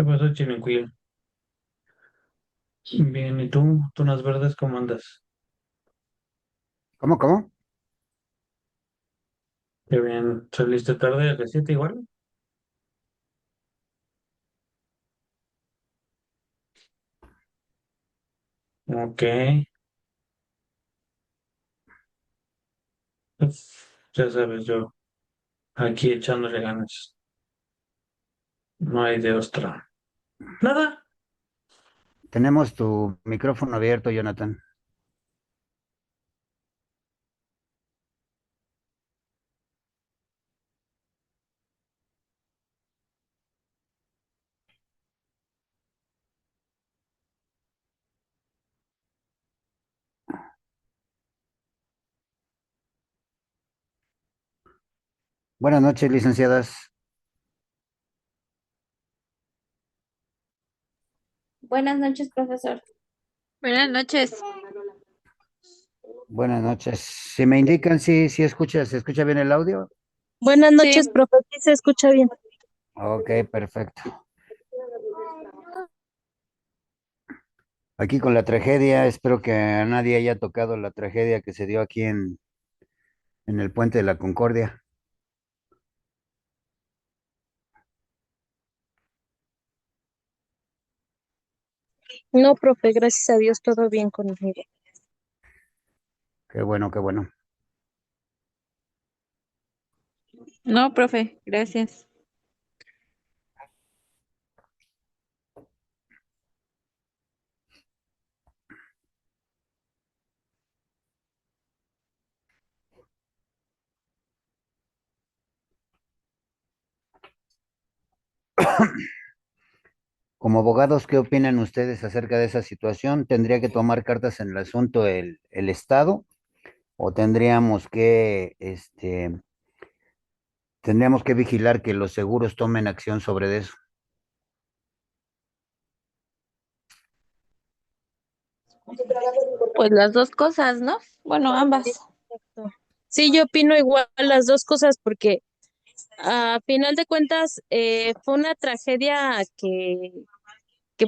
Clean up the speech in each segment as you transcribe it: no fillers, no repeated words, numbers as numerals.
¿Qué pasó, Chilincuil? Bien, ¿y tú? ¿Tunas verdes cómo andas? ¿Cómo, cómo? Qué bien, ¿saliste tarde a las 7 igual? Ok, pues, ya sabes, yo aquí echándole ganas. No hay de otra. Nada. Tenemos tu micrófono abierto, Jonathan. Buenas noches, licenciadas. Buenas noches, profesor. Buenas noches. Buenas noches. Si me indican si escucha, ¿se escucha bien el audio? Buenas Sí, noches, profe. Sí se escucha bien. Ok, perfecto. Aquí con la tragedia, espero que a nadie haya tocado la tragedia que se dio aquí en el Puente de la Concordia. No, profe, gracias a Dios, todo bien conmigo. Qué bueno, qué bueno. no, profe, gracias. Como abogados, ¿qué opinan ustedes acerca de esa situación? ¿Tendría que tomar cartas en el asunto el Estado o tendríamos que vigilar que los seguros tomen acción sobre eso? Pues las dos cosas, ¿no? Bueno, ambas. Exacto. Sí, yo opino igual las dos cosas porque a final de cuentas fue una tragedia que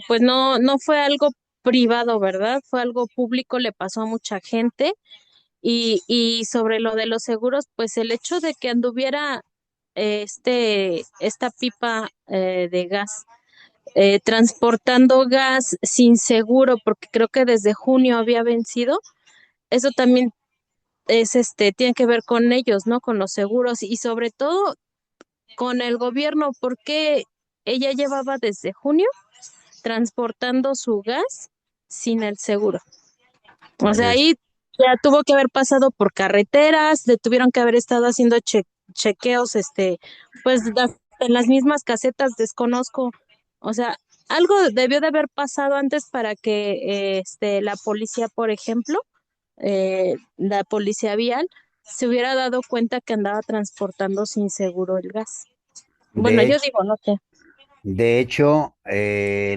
pues no fue algo privado, ¿verdad? Fue algo público, le pasó a mucha gente y sobre lo de los seguros, pues el hecho de que anduviera esta pipa de gas transportando gas sin seguro, porque creo que desde junio había vencido. Eso también tiene que ver con ellos, ¿no? Con los seguros y sobre todo con el gobierno, porque ella llevaba desde junio transportando su gas sin el seguro. O sea, Es ahí ya tuvo que haber pasado por carreteras, le tuvieron que haber estado haciendo chequeos, pues en las mismas casetas, desconozco. O sea, algo debió de haber pasado antes para que la policía, por ejemplo, la policía vial, se hubiera dado cuenta que andaba transportando sin seguro el gas. Bueno, de yo hecho, digo, no sé.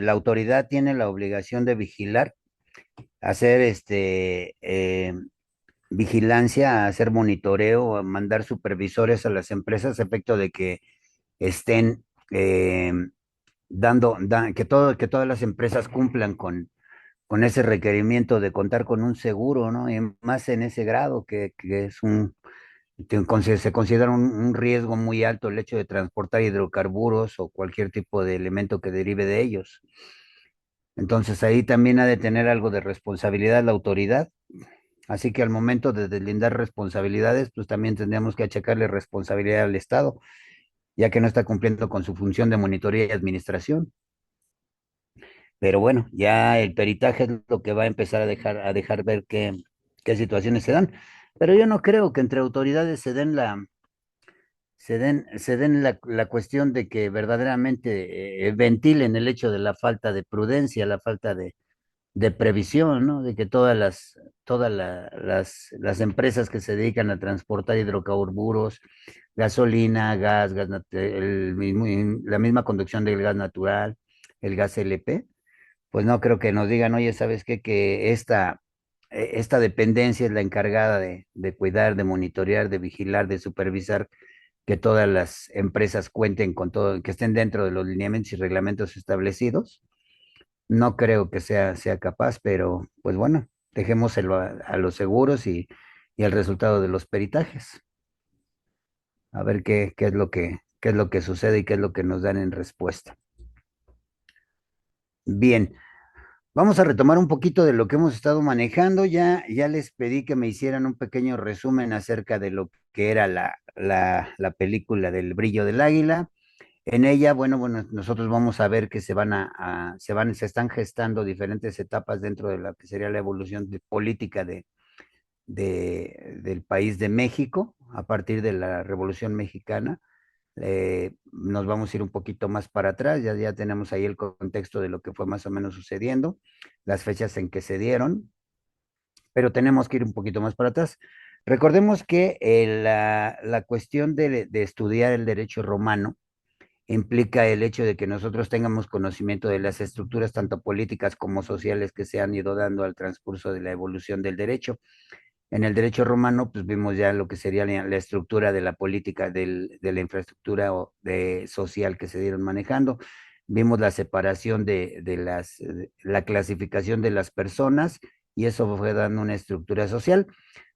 la autoridad tiene la obligación de vigilar, hacer vigilancia, hacer monitoreo, a mandar supervisores a las empresas a efecto de que estén eh, que todas las empresas cumplan con ese requerimiento de contar con un seguro, ¿no? Y más en ese grado que es se considera un riesgo muy alto el hecho de transportar hidrocarburos o cualquier tipo de elemento que derive de ellos. Entonces ahí también ha de tener algo de responsabilidad la autoridad. Así que al momento de deslindar responsabilidades, pues también tendríamos que achacarle responsabilidad al Estado, ya que no está cumpliendo con su función de monitoría y administración. Pero bueno, ya el peritaje es lo que va a empezar a dejar ver qué situaciones se dan. Pero yo no creo que entre autoridades se den la cuestión de que verdaderamente ventilen el hecho de la falta de prudencia, la falta de previsión, ¿no? De que las empresas que se dedican a transportar hidrocarburos, gasolina, la misma conducción del gas natural, el gas LP, pues no creo que nos digan, oye, ¿sabes qué? Que esta dependencia es la encargada de cuidar, de monitorear, de vigilar, de supervisar que todas las empresas cuenten con todo, que estén dentro de los lineamientos y reglamentos establecidos. No creo que sea capaz, pero pues bueno, dejémoselo a los seguros y al resultado de los peritajes. A ver qué es lo que sucede y qué es lo que nos dan en respuesta. Bien, vamos a retomar un poquito de lo que hemos estado manejando. Ya les pedí que me hicieran un pequeño resumen acerca de lo que era la película del Brillo del Águila. En ella, bueno, nosotros vamos a ver que se están gestando diferentes etapas dentro de la que sería la evolución política del país de México, a partir de la Revolución Mexicana. Nos vamos a ir un poquito más para atrás, ya tenemos ahí el contexto de lo que fue más o menos sucediendo, las fechas en que se dieron, pero tenemos que ir un poquito más para atrás. Recordemos que la cuestión de estudiar el derecho romano implica el hecho de que nosotros tengamos conocimiento de las estructuras tanto políticas como sociales que se han ido dando al transcurso de la evolución del derecho. En el derecho romano, pues vimos ya lo que sería la estructura de la política, de la infraestructura social que se dieron manejando. Vimos la separación la clasificación de las personas y eso fue dando una estructura social.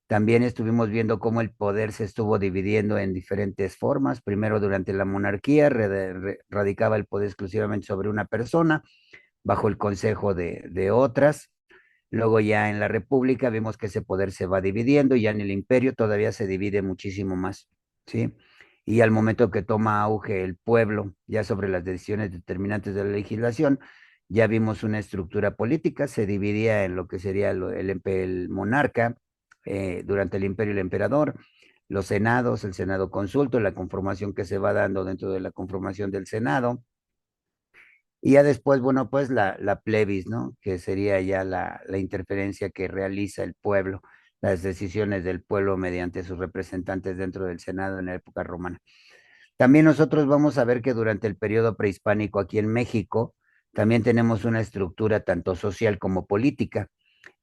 También estuvimos viendo cómo el poder se estuvo dividiendo en diferentes formas. Primero, durante la monarquía, radicaba el poder exclusivamente sobre una persona, bajo el consejo de otras. Luego ya en la República vimos que ese poder se va dividiendo y ya en el imperio todavía se divide muchísimo más, ¿sí? Y al momento que toma auge el pueblo, ya sobre las decisiones determinantes de la legislación, ya vimos una estructura política, se dividía en lo que sería el monarca, durante el imperio el emperador, los senados, el senado consulto, la conformación que se va dando dentro de la conformación del senado, y ya después, bueno, pues la plebis, ¿no? Que sería ya la interferencia que realiza el pueblo, las decisiones del pueblo mediante sus representantes dentro del Senado en la época romana. También nosotros vamos a ver que durante el periodo prehispánico aquí en México, también tenemos una estructura tanto social como política.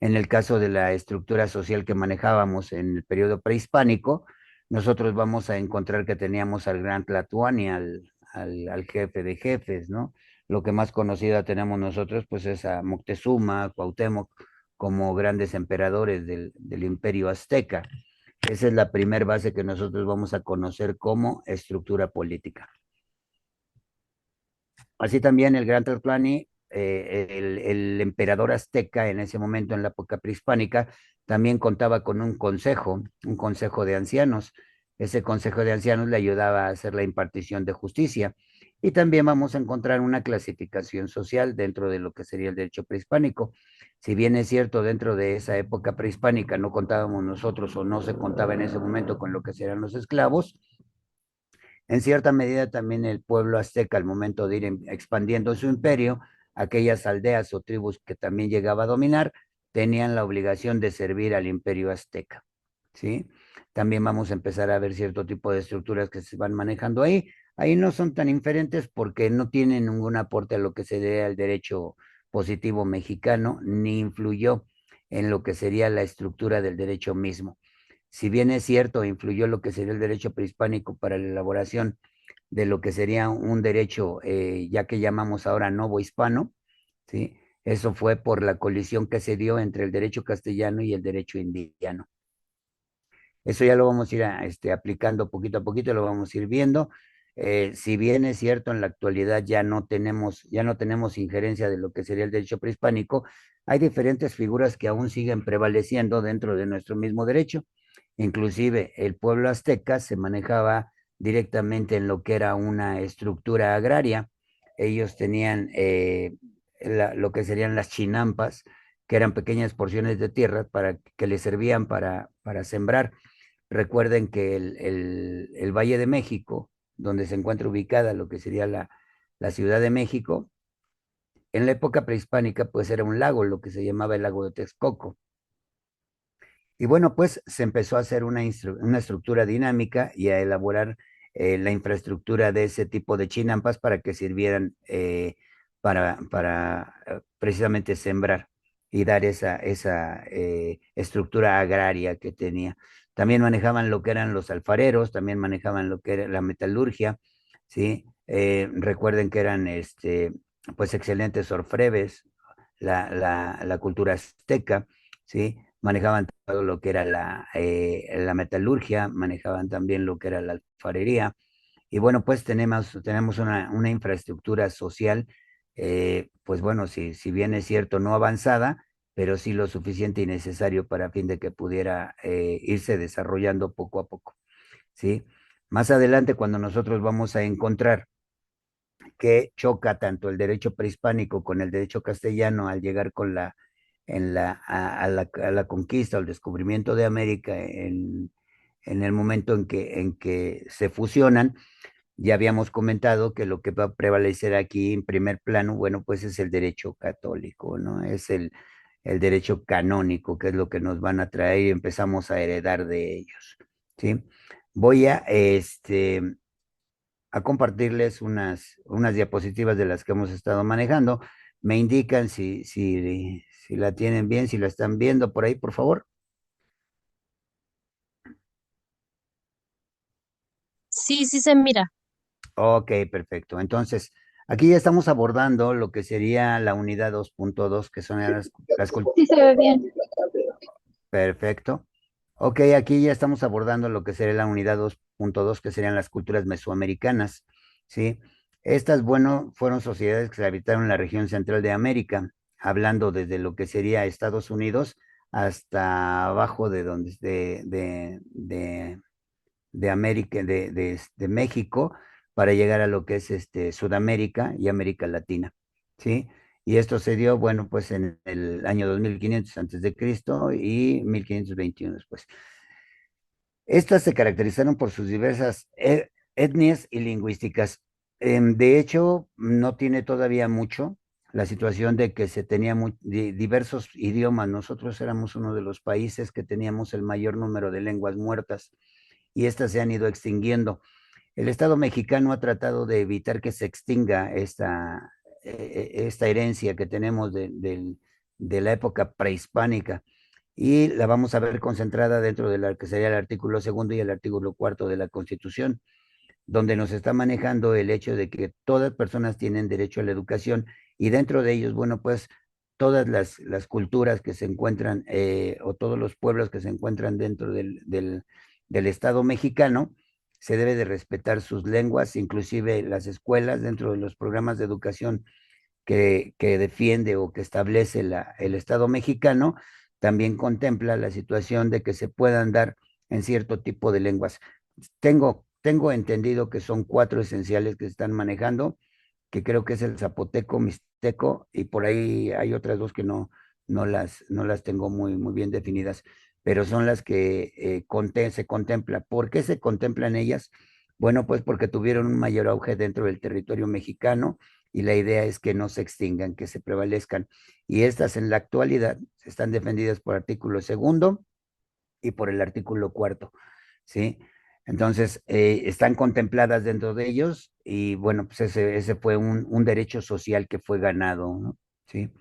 En el caso de la estructura social que manejábamos en el periodo prehispánico, nosotros vamos a encontrar que teníamos al gran Tlatoani, al jefe de jefes, ¿no? Lo que más conocida tenemos nosotros, pues es a Moctezuma, Cuauhtémoc, como grandes emperadores del imperio azteca. Esa es la primera base que nosotros vamos a conocer como estructura política. Así también el gran Tlatoani, el emperador azteca en ese momento, en la época prehispánica, también contaba con un consejo de ancianos. Ese consejo de ancianos le ayudaba a hacer la impartición de justicia. Y también vamos a encontrar una clasificación social dentro de lo que sería el derecho prehispánico. Si bien es cierto, dentro de esa época prehispánica no contábamos nosotros o no se contaba en ese momento con lo que serían los esclavos, en cierta medida también el pueblo azteca, al momento de ir expandiendo su imperio, aquellas aldeas o tribus que también llegaba a dominar, tenían la obligación de servir al imperio azteca, ¿sí? También vamos a empezar a ver cierto tipo de estructuras que se van manejando ahí. Ahí no son tan inferentes porque no tienen ningún aporte a lo que sería el derecho positivo mexicano, ni influyó en lo que sería la estructura del derecho mismo. Si bien es cierto, influyó lo que sería el derecho prehispánico para la elaboración de lo que sería un derecho, ya que llamamos ahora novo hispano, ¿sí? Eso fue por la colisión que se dio entre el derecho castellano y el derecho indiano. Eso ya lo vamos a ir aplicando poquito a poquito, lo vamos a ir viendo. Si bien es cierto, en la actualidad ya no tenemos injerencia de lo que sería el derecho prehispánico, hay diferentes figuras que aún siguen prevaleciendo dentro de nuestro mismo derecho. Inclusive el pueblo azteca se manejaba directamente en lo que era una estructura agraria. Ellos tenían lo que serían las chinampas, que eran pequeñas porciones de tierra que les servían para sembrar. Recuerden que el Valle de México, donde se encuentra ubicada lo que sería la Ciudad de México, en la época prehispánica, pues era un lago, lo que se llamaba el lago de Texcoco. Y bueno, pues se empezó a hacer una estructura dinámica y a elaborar la infraestructura de ese tipo de chinampas para que sirvieran para precisamente sembrar. y dar esa estructura agraria que tenía. También manejaban lo que eran los alfareros, también manejaban lo que era la metalurgia, ¿sí? Recuerden que eran pues excelentes orfebres, la cultura azteca, ¿sí? Manejaban todo lo que era la metalurgia, manejaban también lo que era la alfarería. Y bueno, pues tenemos una infraestructura social, pues bueno, si bien es cierto, no avanzada, pero sí lo suficiente y necesario para fin de que pudiera irse desarrollando poco a poco, ¿sí? Más adelante, cuando nosotros vamos a encontrar que choca tanto el derecho prehispánico con el derecho castellano al llegar a la conquista o el descubrimiento de América en el momento en que se fusionan, ya habíamos comentado que lo que va a prevalecer aquí en primer plano, bueno, pues es el derecho católico, ¿no? Es el derecho canónico, que es lo que nos van a traer y empezamos a heredar de ellos, ¿sí? Voy a compartirles unas diapositivas de las que hemos estado manejando. Me indican si la tienen bien, si la están viendo por ahí, por favor. Sí, sí se mira. Ok, perfecto. Entonces, aquí ya estamos abordando lo que sería la unidad 2.2, que son Sí se ve bien. Perfecto. Ok, aquí ya estamos abordando lo que sería la unidad 2.2, que serían las culturas mesoamericanas, ¿sí? Estas, bueno, fueron sociedades que habitaron en la región central de América, hablando desde lo que sería Estados Unidos hasta abajo de donde, de América, de México, para llegar a lo que es Sudamérica y América Latina, ¿sí? Y esto se dio, bueno, pues en el año 2500 antes de Cristo y 1521 después. Estas se caracterizaron por sus diversas etnias y lingüísticas. De hecho, no tiene todavía mucho la situación de que se tenía diversos idiomas. Nosotros éramos uno de los países que teníamos el mayor número de lenguas muertas y estas se han ido extinguiendo. El Estado mexicano ha tratado de evitar que se extinga esta herencia que tenemos de la época prehispánica y la vamos a ver concentrada dentro de la que sería el artículo segundo y el artículo cuarto de la Constitución, donde nos está manejando el hecho de que todas personas tienen derecho a la educación y dentro de ellos, bueno, pues todas las culturas que se encuentran o todos los pueblos que se encuentran dentro del Estado mexicano, se debe de respetar sus lenguas, inclusive las escuelas dentro de los programas de educación que defiende o que establece el Estado mexicano, también contempla la situación de que se puedan dar en cierto tipo de lenguas. Tengo entendido que son cuatro esenciales que se están manejando, que creo que es el zapoteco, mixteco, y por ahí hay otras dos que no las tengo muy bien definidas, pero son las que se contempla. ¿Por qué se contemplan ellas? Bueno, pues porque tuvieron un mayor auge dentro del territorio mexicano y la idea es que no se extingan, que se prevalezcan. Y estas en la actualidad están defendidas por artículo segundo y por el artículo cuarto, ¿sí? Entonces, están contempladas dentro de ellos y bueno, pues ese fue un derecho social que fue ganado, ¿no? ¿Sí?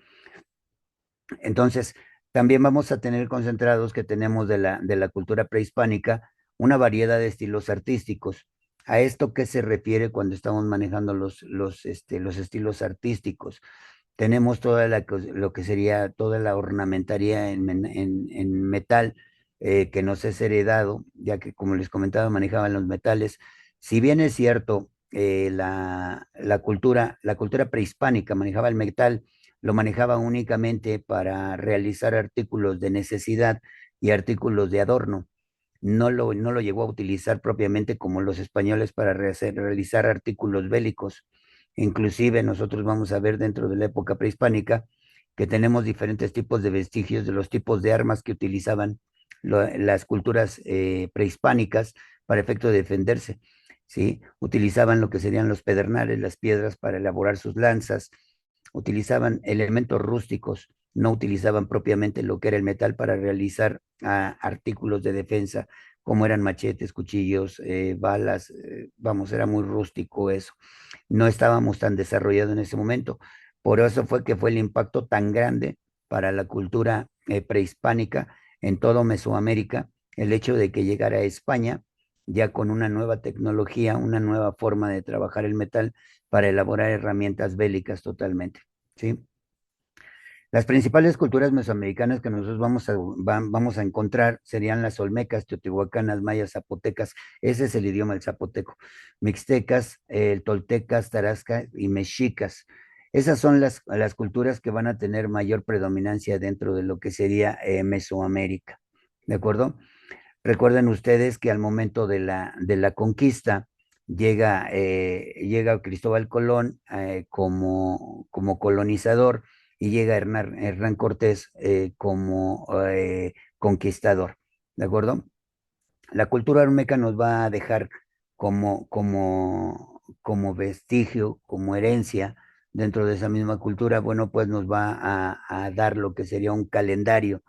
Entonces, también vamos a tener concentrados que tenemos de la cultura prehispánica una variedad de estilos artísticos. ¿A esto qué se refiere cuando estamos manejando los estilos artísticos? Tenemos lo que sería toda la ornamentaría en metal que nos es heredado, ya que como les comentaba, manejaban los metales. Si bien es cierto, la cultura prehispánica manejaba el metal, lo manejaba únicamente para realizar artículos de necesidad y artículos de adorno. No lo llegó a utilizar propiamente como los españoles para realizar artículos bélicos. Inclusive nosotros vamos a ver dentro de la época prehispánica que tenemos diferentes tipos de vestigios de los tipos de armas que utilizaban las culturas prehispánicas para efecto de defenderse, ¿sí? Utilizaban lo que serían los pedernales, las piedras para elaborar sus lanzas, utilizaban elementos rústicos, no utilizaban propiamente lo que era el metal para realizar artículos de defensa, como eran machetes, cuchillos, balas, vamos, era muy rústico eso. No estábamos tan desarrollados en ese momento. Por eso fue que fue el impacto tan grande para la cultura prehispánica en todo Mesoamérica, el hecho de que llegara a España ya con una nueva tecnología, una nueva forma de trabajar el metal para elaborar herramientas bélicas totalmente, ¿sí? Las principales culturas mesoamericanas que nosotros vamos a encontrar serían las olmecas, teotihuacanas, mayas, zapotecas, ese es el idioma del zapoteco, mixtecas, toltecas, tarascas y mexicas. Esas son las culturas que van a tener mayor predominancia dentro de lo que sería Mesoamérica, ¿de acuerdo? Recuerden ustedes que al momento de la conquista llega Cristóbal Colón como colonizador y llega Hernán Cortés como conquistador, ¿de acuerdo? La cultura olmeca nos va a dejar como vestigio, como herencia dentro de esa misma cultura, bueno, pues nos va a dar lo que sería un calendario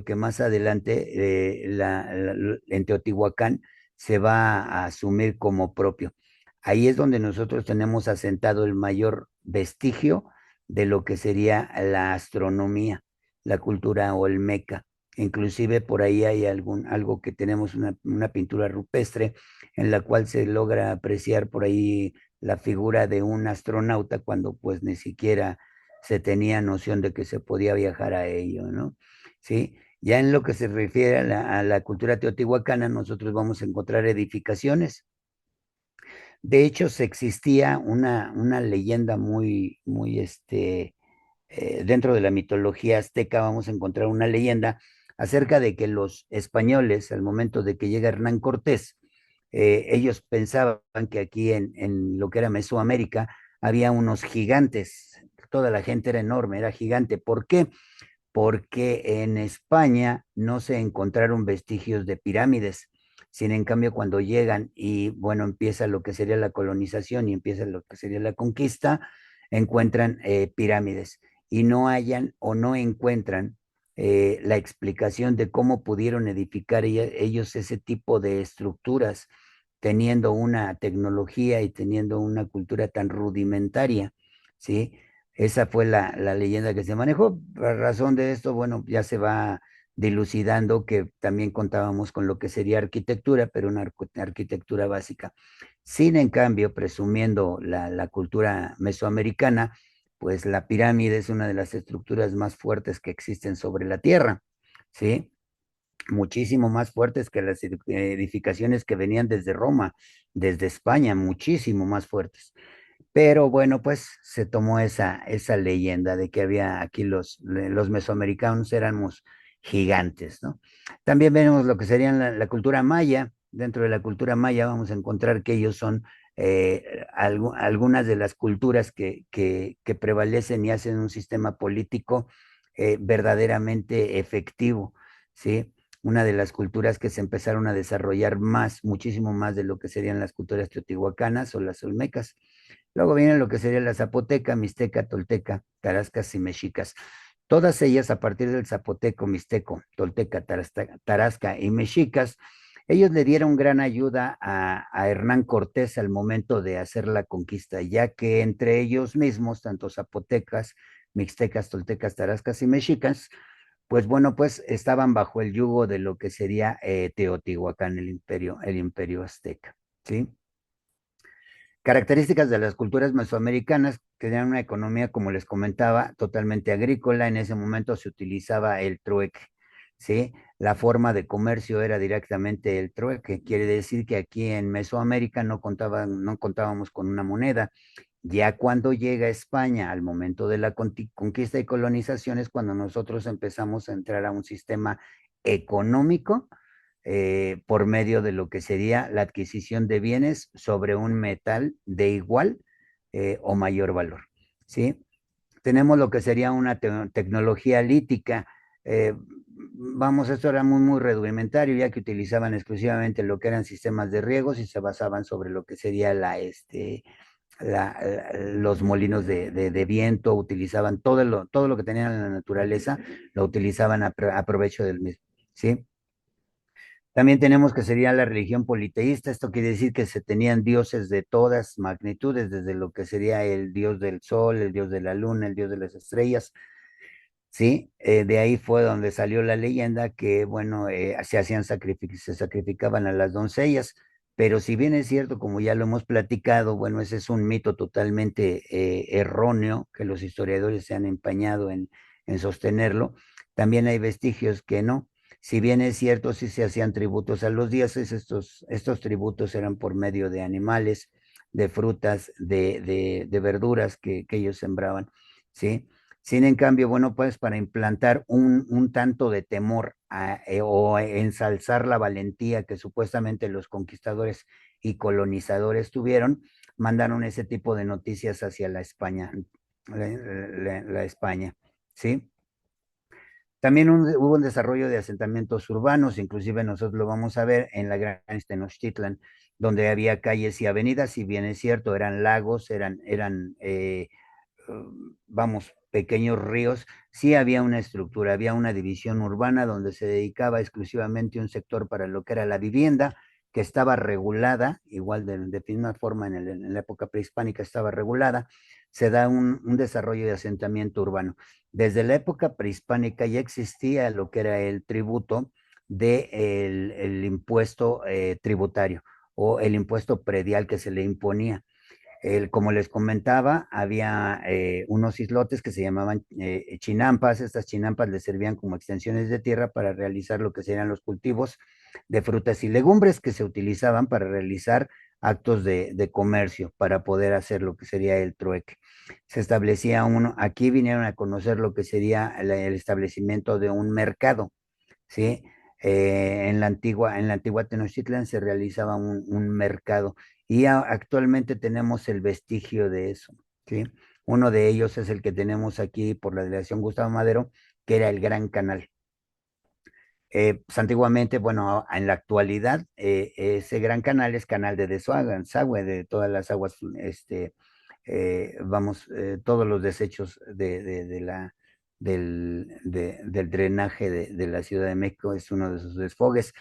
que más adelante en Teotihuacán se va a asumir como propio. Ahí es donde nosotros tenemos asentado el mayor vestigio de lo que sería la astronomía, la cultura olmeca. Inclusive por ahí hay algo que tenemos una pintura rupestre en la cual se logra apreciar por ahí la figura de un astronauta cuando pues ni siquiera se tenía noción de que se podía viajar a ello, ¿no? ¿Sí? Ya en lo que se refiere a la cultura teotihuacana, nosotros vamos a encontrar edificaciones. De hecho, se existía una leyenda dentro de la mitología azteca, vamos a encontrar una leyenda acerca de que los españoles, al momento de que llega Hernán Cortés, ellos pensaban que aquí en lo que era Mesoamérica había unos gigantes, toda la gente era enorme, era gigante. ¿Por qué? Porque en España no se encontraron vestigios de pirámides, sin en cambio cuando llegan y bueno, empieza lo que sería la colonización y empieza lo que sería la conquista, encuentran pirámides y no hallan o no encuentran la explicación de cómo pudieron edificar ellos ese tipo de estructuras, teniendo una tecnología y teniendo una cultura tan rudimentaria, ¿sí? Esa fue la leyenda que se manejó. A razón de esto, bueno, ya se va dilucidando que también contábamos con lo que sería arquitectura, pero una arquitectura básica. Sin en cambio, presumiendo la cultura mesoamericana, pues la pirámide es una de las estructuras más fuertes que existen sobre la Tierra, ¿sí? Muchísimo más fuertes que las edificaciones que venían desde Roma, desde España, muchísimo más fuertes. Pero bueno, pues se tomó esa leyenda de que había aquí los mesoamericanos éramos gigantes, ¿no? También vemos lo que serían la cultura maya. Dentro de la cultura maya vamos a encontrar que ellos son algunas de las culturas que prevalecen y hacen un sistema político verdaderamente efectivo, ¿sí? Una de las culturas que se empezaron a desarrollar más, muchísimo más de lo que serían las culturas teotihuacanas o las olmecas. Luego viene lo que sería la zapoteca, mixteca, tolteca, tarascas y mexicas. Todas ellas a partir del zapoteco, mixteco, tolteca, tarasca y mexicas, ellos le dieron gran ayuda a Hernán Cortés al momento de hacer la conquista, ya que entre ellos mismos, tanto zapotecas, mixtecas, toltecas, tarascas y mexicas, pues bueno, pues estaban bajo el yugo de lo que sería Teotihuacán, el imperio azteca, ¿sí? Características de las culturas mesoamericanas, que tenían una economía, como les comentaba, totalmente agrícola. En ese momento se utilizaba el trueque, ¿sí? La forma de comercio era directamente el trueque. Quiere decir que aquí en Mesoamérica no contábamos con una moneda. Ya cuando llega España al momento de la conquista y colonización es cuando nosotros empezamos a entrar a un sistema económico por medio de lo que sería la adquisición de bienes sobre un metal de igual o mayor valor, ¿sí? Tenemos lo que sería una tecnología lítica. eh, esto era muy rudimentario, ya que utilizaban exclusivamente lo que eran sistemas de riegos y se basaban sobre lo que sería los molinos de viento, utilizaban todo lo que tenían en la naturaleza, lo utilizaban a provecho del mismo, ¿sí? También tenemos que sería la religión politeísta. Esto quiere decir que se tenían dioses de todas magnitudes, desde lo que sería el dios del sol, el dios de la luna, el dios de las estrellas, ¿sí? De ahí fue donde salió la leyenda que, bueno, se sacrificaban a las doncellas, pero si bien es cierto, como ya lo hemos platicado, bueno, ese es un mito totalmente erróneo, que los historiadores se han empañado en sostenerlo, también hay vestigios que no. Si bien es cierto, sí se hacían tributos a los dioses, estos tributos eran por medio de animales, de frutas, de verduras que ellos sembraban, ¿sí? Sin en cambio, bueno, pues para implantar un tanto de temor o ensalzar la valentía que supuestamente los conquistadores y colonizadores tuvieron, mandaron ese tipo de noticias hacia la España, la España, ¿sí? También hubo un desarrollo de asentamientos urbanos, inclusive nosotros lo vamos a ver en la Gran Tenochtitlan, donde había calles y avenidas, si bien es cierto, eran lagos, vamos, pequeños ríos, sí había una estructura, había una división urbana donde se dedicaba exclusivamente un sector para lo que era la vivienda, que estaba regulada, igual de misma forma en la época prehispánica estaba regulada, se da un desarrollo de asentamiento urbano. Desde la época prehispánica ya existía lo que era el tributo del impuesto tributario o el impuesto predial que se le imponía. Como les comentaba, había unos islotes que se llamaban chinampas. Estas chinampas les servían como extensiones de tierra para realizar lo que serían los cultivos de frutas y legumbres que se utilizaban para realizar actos de comercio, para poder hacer lo que sería el trueque. Se establecía aquí vinieron a conocer lo que sería el establecimiento de un mercado, ¿sí? En la antigua Tenochtitlan se realizaba un mercado y actualmente tenemos el vestigio de eso, ¿sí? Uno de ellos es el que tenemos aquí por la delegación Gustavo Madero, que era el Gran Canal. Pues antiguamente, bueno, en la actualidad, ese Gran Canal es canal de desagüe de todas las aguas, todos los desechos del drenaje de la Ciudad de México es uno de sus desfogues,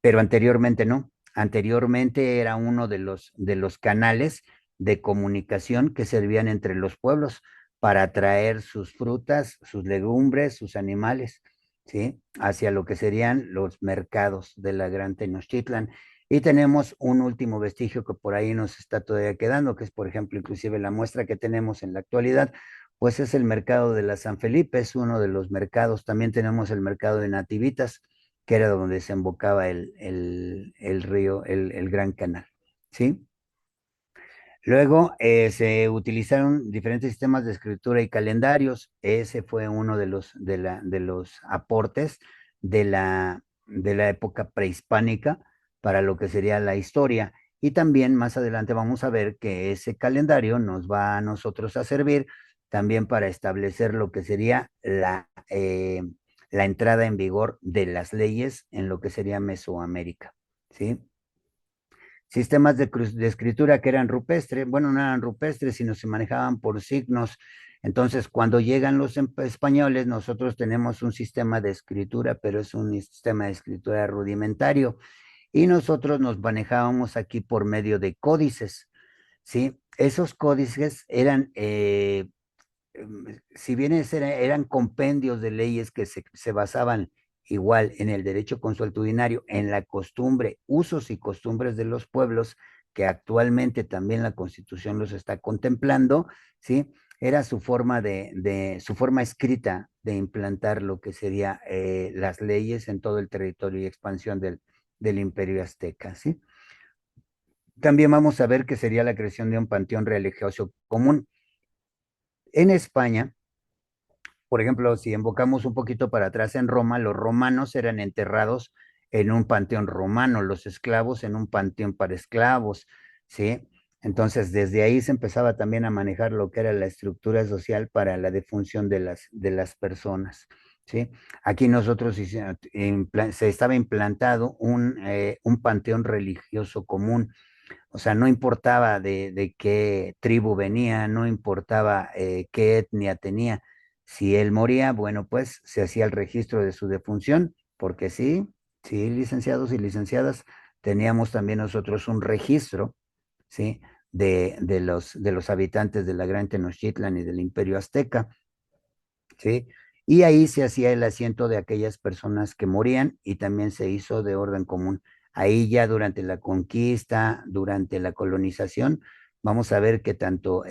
pero anteriormente no. Anteriormente era uno de los canales de comunicación que servían entre los pueblos para traer sus frutas, sus legumbres, sus animales, ¿sí? Hacia lo que serían los mercados de la Gran Tenochtitlan. Y tenemos un último vestigio que por ahí nos está todavía quedando, que es, por ejemplo, inclusive la muestra que tenemos en la actualidad, pues es el mercado de la San Felipe, es uno de los mercados. También tenemos el mercado de Nativitas, que era donde se embocaba el río, el Gran Canal, ¿sí? Luego se utilizaron diferentes sistemas de escritura y calendarios. Ese fue uno de los aportes de la época prehispánica para lo que sería la historia. Y también más adelante vamos a ver que ese calendario nos va a nosotros a servir también para establecer lo que sería la entrada en vigor de las leyes en lo que sería Mesoamérica, ¿sí? Sistemas de escritura que eran rupestres, bueno, no eran rupestres, sino se manejaban por signos. Entonces, cuando llegan los españoles, nosotros tenemos un sistema de escritura, pero es un sistema de escritura rudimentario. Y nosotros nos manejábamos aquí por medio de códices, ¿sí? Esos códices eran, si bien eran compendios de leyes que se basaban igual en el derecho consuetudinario, en la costumbre, usos y costumbres de los pueblos, que actualmente también la Constitución los está contemplando, ¿sí? Era su forma escrita de implantar lo que sería las leyes en todo el territorio y expansión del Imperio Azteca, ¿sí? También vamos a ver que sería la creación de un panteón religioso común. En España, por ejemplo, si invocamos un poquito para atrás en Roma, los romanos eran enterrados en un panteón romano, los esclavos en un panteón para esclavos, ¿sí? Entonces, desde ahí se empezaba también a manejar lo que era la estructura social para la defunción de las personas, ¿sí? Aquí nosotros se estaba implantado un panteón religioso común, o sea, no importaba de qué tribu venía, no importaba qué etnia tenía. Si él moría, bueno, pues se hacía el registro de su defunción, porque sí, sí, licenciados y licenciadas, teníamos también nosotros un registro, ¿sí? De los habitantes de la Gran Tenochtitlan y del Imperio Azteca, ¿sí? y ahí se hacía el asiento de aquellas personas que morían y también se hizo de orden común. Ahí ya durante la conquista, durante la colonización, vamos a ver que tanto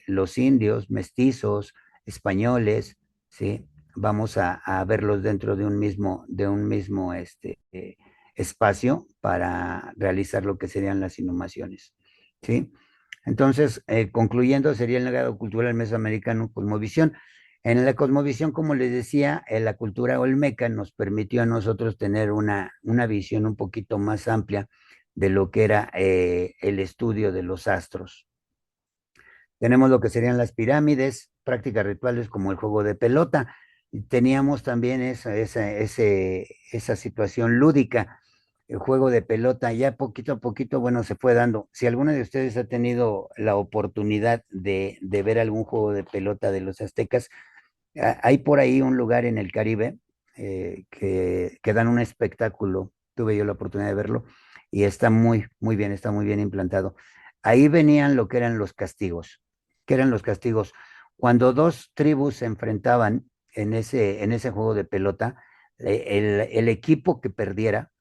los indios, mestizos, españoles, ¿sí? Vamos a verlos dentro de un mismo espacio para realizar lo que serían las inhumaciones, ¿sí? Entonces, concluyendo, sería el legado cultural mesoamericano, cosmovisión. En la cosmovisión, como les decía, la cultura olmeca nos permitió a nosotros tener una visión un poquito más amplia de lo que era el estudio de los astros. Tenemos lo que serían las pirámides, prácticas rituales como el juego de pelota. Teníamos también esa situación lúdica, el juego de pelota, ya poquito a poquito, bueno, se fue dando. Si alguno de ustedes ha tenido la oportunidad de ver algún juego de pelota de los aztecas, hay por ahí un lugar en el Caribe que dan un espectáculo, tuve yo la oportunidad de verlo, y está muy bien implantado. Ahí venían lo que eran los castigos. ¿Qué eran los castigos? Cuando dos tribus se enfrentaban en ese juego de pelota, el equipo que perdiera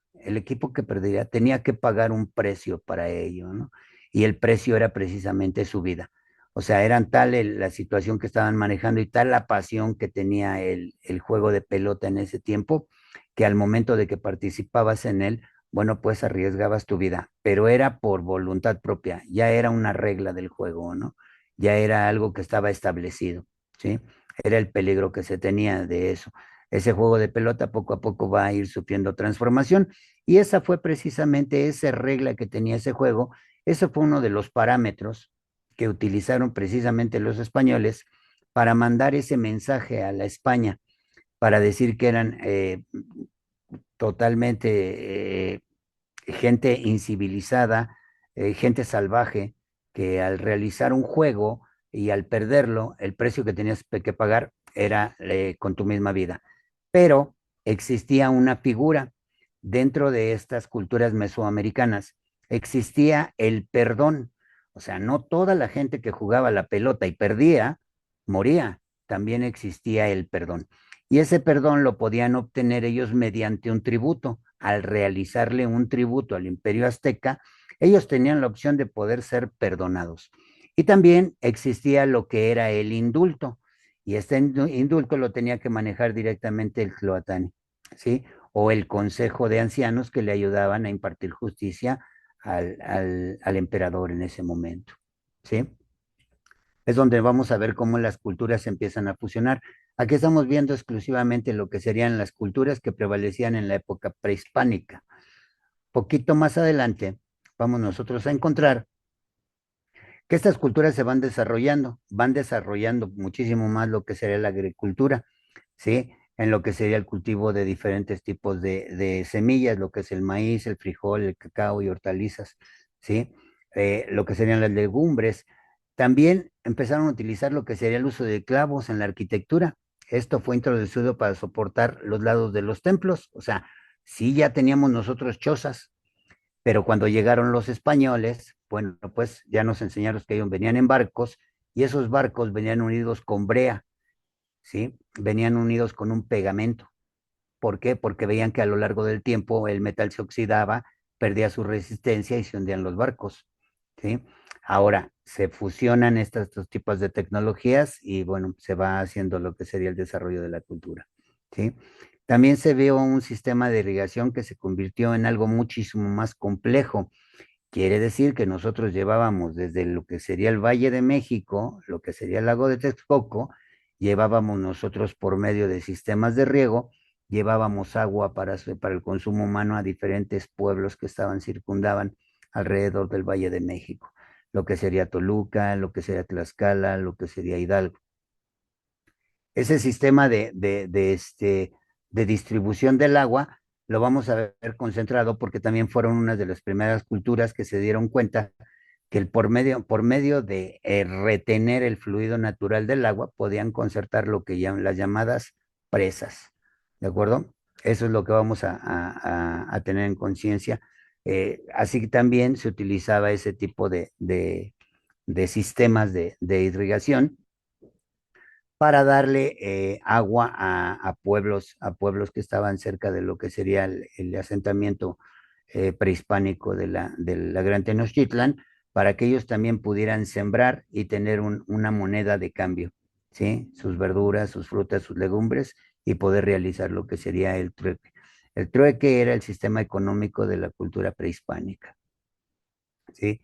tenía que pagar un precio para ello, ¿no? Y el precio era precisamente su vida. O sea, eran tal la situación que estaban manejando y tal la pasión que tenía el juego de pelota en ese tiempo, que al momento de que participabas en él, bueno, pues arriesgabas tu vida, pero era por voluntad propia, ya era una regla del juego, ¿no? Ya era algo que estaba establecido, ¿sí? Era el peligro que se tenía de eso. Ese juego de pelota poco a poco va a ir sufriendo transformación y esa fue precisamente esa regla que tenía ese juego. Eso fue uno de los parámetros que utilizaron precisamente los españoles para mandar ese mensaje a la España, para decir que eran totalmente gente incivilizada, gente salvaje, que al realizar un juego y al perderlo, el precio que tenías que pagar era con tu misma vida. Pero existía una figura dentro de estas culturas mesoamericanas, existía el perdón. O sea, no toda la gente que jugaba la pelota y perdía, moría. También existía el perdón. Y ese perdón lo podían obtener ellos mediante un tributo. Al realizarle un tributo al Imperio Azteca, ellos tenían la opción de poder ser perdonados. Y también existía lo que era el indulto, y este indulto lo tenía que manejar directamente el Tloatani, ¿sí? O el Consejo de Ancianos que le ayudaban a impartir justicia al emperador en ese momento, ¿sí? Es donde vamos a ver cómo las culturas se empiezan a fusionar. Aquí estamos viendo exclusivamente lo que serían las culturas que prevalecían en la época prehispánica. Poquito más adelante, vamos nosotros a encontrar que estas culturas se van desarrollando muchísimo más lo que sería la agricultura, ¿sí? En lo que sería el cultivo de diferentes tipos de semillas, lo que es el maíz, el frijol, el cacao y hortalizas, ¿sí? Lo que serían las legumbres. También empezaron a utilizar lo que sería el uso de clavos en la arquitectura. Esto fue introducido para soportar los lados de los templos. O sea, sí ya teníamos nosotros chozas, pero cuando llegaron los españoles, bueno, pues ya nos enseñaron que ellos venían en barcos y esos barcos venían unidos con brea, ¿sí? Venían unidos con un pegamento. ¿Por qué? Porque veían que a lo largo del tiempo el metal se oxidaba, perdía su resistencia y se hundían los barcos, ¿sí? Ahora se fusionan estos tipos de tecnologías y bueno, se va haciendo lo que sería el desarrollo de la cultura, ¿sí? También se vio un sistema de irrigación que se convirtió en algo muchísimo más complejo. Quiere decir que nosotros llevábamos desde lo que sería el Valle de México, lo que sería el lago de Texcoco, llevábamos nosotros por medio de sistemas de riego, llevábamos agua para el consumo humano a diferentes pueblos que circundaban alrededor del Valle de México, lo que sería Toluca, lo que sería Tlaxcala, lo que sería Hidalgo. Ese sistema de distribución del agua lo vamos a ver concentrado porque también fueron una de las primeras culturas que se dieron cuenta que por medio de retener el fluido natural del agua, podían concertar lo que llaman las llamadas presas, ¿de acuerdo? Eso es lo que vamos a tener en conciencia. Así que también se utilizaba ese tipo de sistemas de irrigación para darle agua a pueblos que estaban cerca de lo que sería el asentamiento prehispánico de la Gran Tenochtitlan, para que ellos también pudieran sembrar y tener una moneda de cambio, ¿sí? Sus verduras, sus frutas, sus legumbres, y poder realizar lo que sería el trueque. El trueque era el sistema económico de la cultura prehispánica, ¿sí?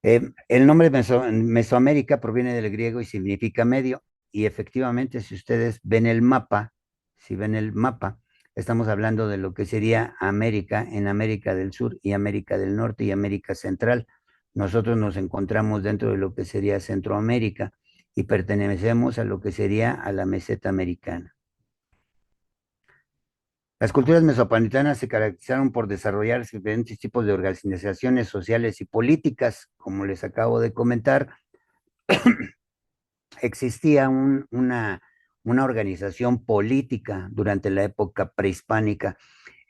El nombre Mesoamérica proviene del griego y significa medio, y efectivamente, si ustedes ven el mapa, si ven el mapa, estamos hablando de lo que sería América, en América del Sur y América del Norte y América Central. Nosotros nos encontramos dentro de lo que sería Centroamérica y pertenecemos a lo que sería a la meseta americana. Las culturas mesoamericanas se caracterizaron por desarrollar diferentes tipos de organizaciones sociales y políticas. Como les acabo de comentar, existía una organización política durante la época prehispánica.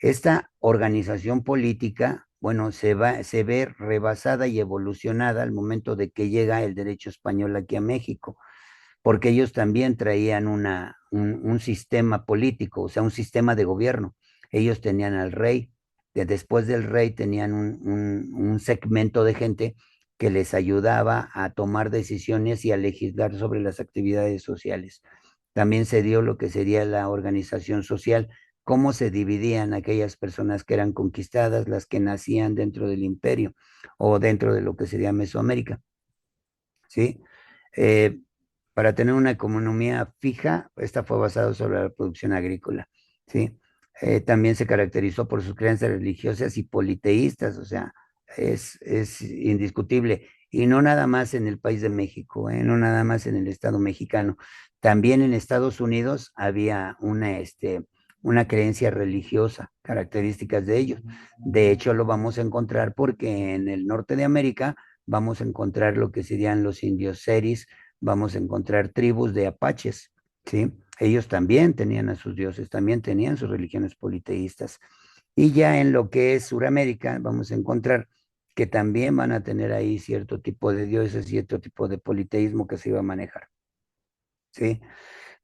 Esta organización política, bueno, se ve rebasada y evolucionada al momento de que llega el derecho español aquí a México, porque ellos también traían un sistema político, o sea, un sistema de gobierno. Ellos tenían al rey, que después del rey tenían un segmento de gente que les ayudaba a tomar decisiones y a legislar sobre las actividades sociales. También se dio lo que sería la organización social, cómo se dividían aquellas personas que eran conquistadas, las que nacían dentro del imperio o dentro de lo que sería Mesoamérica, ¿sí? Eh, para tener una economía fija, esta fue basada sobre la producción agrícola, ¿sí? También se caracterizó por sus creencias religiosas y politeístas, o sea, es indiscutible. Y no nada más en el país de México, no nada más en el Estado mexicano. También en Estados Unidos había una creencia religiosa, características de ellos. De hecho, lo vamos a encontrar porque en el norte de América vamos a encontrar lo que serían los indios seris, vamos a encontrar tribus de apaches, ¿sí? Ellos también tenían a sus dioses, también tenían sus religiones politeístas. Y ya en lo que es Suramérica, vamos a encontrar que también van a tener ahí cierto tipo de dioses, cierto tipo de politeísmo que se iba a manejar, ¿sí?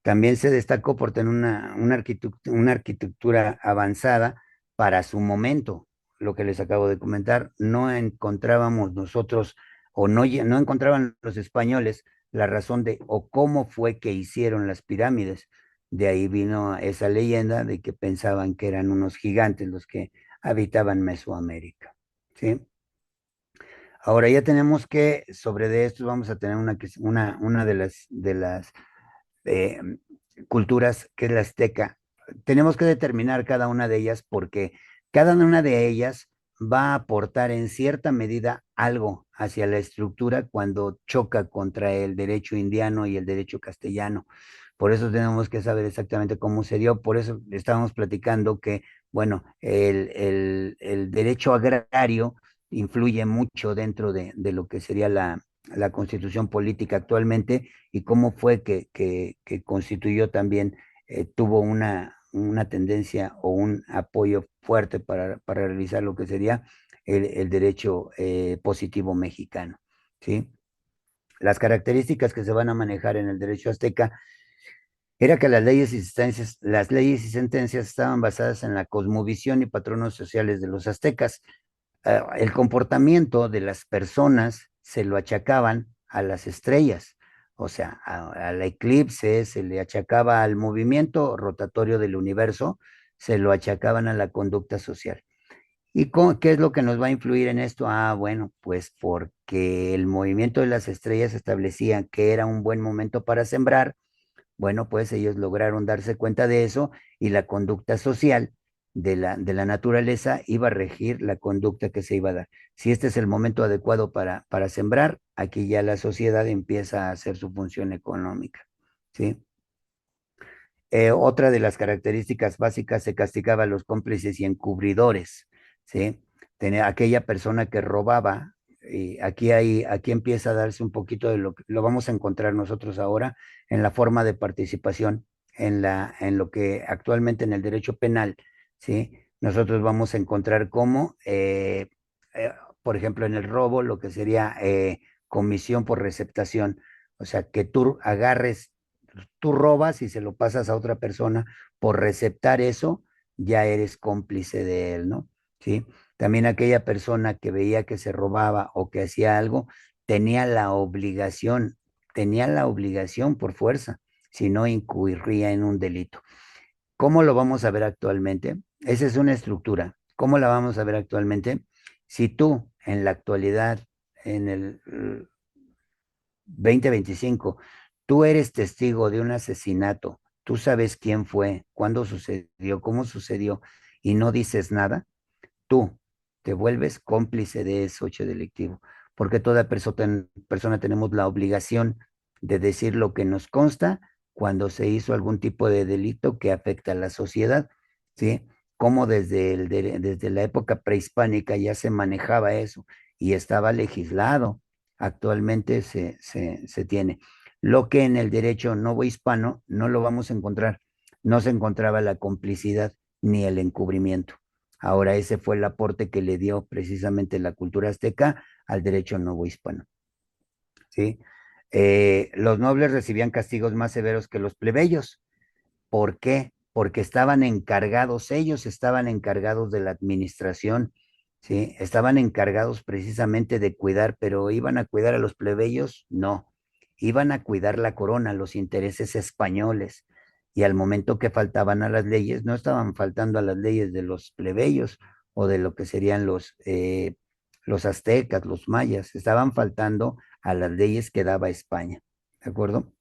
También se destacó por tener una arquitectura avanzada para su momento, lo que les acabo de comentar. No encontrábamos nosotros, o no encontraban los españoles la razón de, o cómo fue que hicieron las pirámides. De ahí vino esa leyenda de que pensaban que eran unos gigantes los que habitaban Mesoamérica, ¿sí? Ahora ya tenemos que, sobre de esto vamos a tener una de las eh, culturas, que es la azteca. Tenemos que determinar cada una de ellas porque cada una de ellas va a aportar en cierta medida algo hacia la estructura cuando choca contra el derecho indiano y el derecho castellano. Por eso tenemos que saber exactamente cómo se dio. Por eso estábamos platicando que, bueno, el derecho agrario influye mucho dentro de lo que sería la constitución política actualmente, y cómo fue que constituyó también, tuvo una tendencia o un apoyo fuerte para realizar lo que sería el derecho positivo mexicano, ¿sí? Las características que se van a manejar en el derecho azteca era que las leyes y sentencias estaban basadas en la cosmovisión y patronos sociales de los aztecas. El comportamiento de las personas se lo achacaban a las estrellas, o sea, al eclipse, se le achacaba al movimiento rotatorio del universo, se lo achacaban a la conducta social. ¿Y qué es lo que nos va a influir en esto? Ah, bueno, pues porque el movimiento de las estrellas establecía que era un buen momento para sembrar. Bueno, pues ellos lograron darse cuenta de eso, y la conducta social de la naturaleza iba a regir la conducta que se iba a dar. Si este es el momento adecuado para sembrar, aquí ya la sociedad empieza a hacer su función económica, ¿sí? Otra de las características básicas, se castigaba a los cómplices y encubridores, ¿sí? Tenía aquella persona que robaba, y aquí empieza a darse un poquito de lo vamos a encontrar nosotros ahora en la forma de participación, en lo que actualmente en el derecho penal, ¿sí? Nosotros vamos a encontrar cómo, eh, por ejemplo, en el robo, lo que sería comisión por receptación, o sea, que tú agarres tú robas y se lo pasas a otra persona por receptar eso, ya eres cómplice de él, ¿no? ¿Sí? También aquella persona que veía que se robaba o que hacía algo, tenía la obligación, tenía la obligación por fuerza, si no incurría en un delito. ¿Cómo lo vamos a ver actualmente? Esa es una estructura. ¿Cómo la vamos a ver actualmente? Si tú en la actualidad, en el 2025, tú eres testigo de un asesinato, tú sabes quién fue, cuándo sucedió, cómo sucedió, y no dices nada, tú te vuelves cómplice de ese hecho delictivo, porque toda persona tenemos la obligación de decir lo que nos consta cuando se hizo algún tipo de delito que afecta a la sociedad, ¿sí? Como desde la época prehispánica ya se manejaba eso y estaba legislado, actualmente se tiene. Lo que en el derecho novohispano no lo vamos a encontrar, no se encontraba la complicidad ni el encubrimiento. Ahora ese fue el aporte que le dio precisamente la cultura azteca al derecho novohispano, ¿sí? Los nobles recibían castigos más severos que los plebeyos. ¿Por qué? Porque ellos estaban encargados de la administración, ¿sí? Estaban encargados precisamente de cuidar, pero ¿iban a cuidar a los plebeyos? No, iban a cuidar la corona, los intereses españoles. Y al momento que faltaban a las leyes, no estaban faltando a las leyes de los plebeyos o de lo que serían los aztecas, los mayas, estaban faltando a las leyes que daba España, ¿de acuerdo?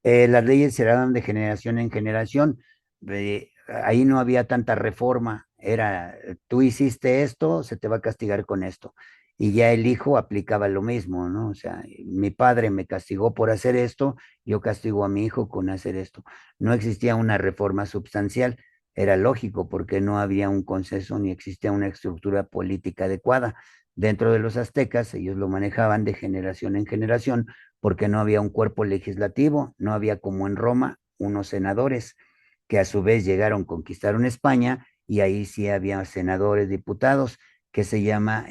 Las leyes se daban de generación en generación. Ahí no había tanta reforma. Era, tú hiciste esto, se te va a castigar con esto. Y ya el hijo aplicaba lo mismo, ¿no? O sea, mi padre me castigó por hacer esto, yo castigo a mi hijo con hacer esto. No existía una reforma sustancial. Era lógico porque no había un consenso ni existía una estructura política adecuada. Dentro de los aztecas, ellos lo manejaban de generación en generación porque no había un cuerpo legislativo, no había como en Roma unos senadores que a su vez llegaron, conquistaron España y ahí sí había senadores, diputados, que se llama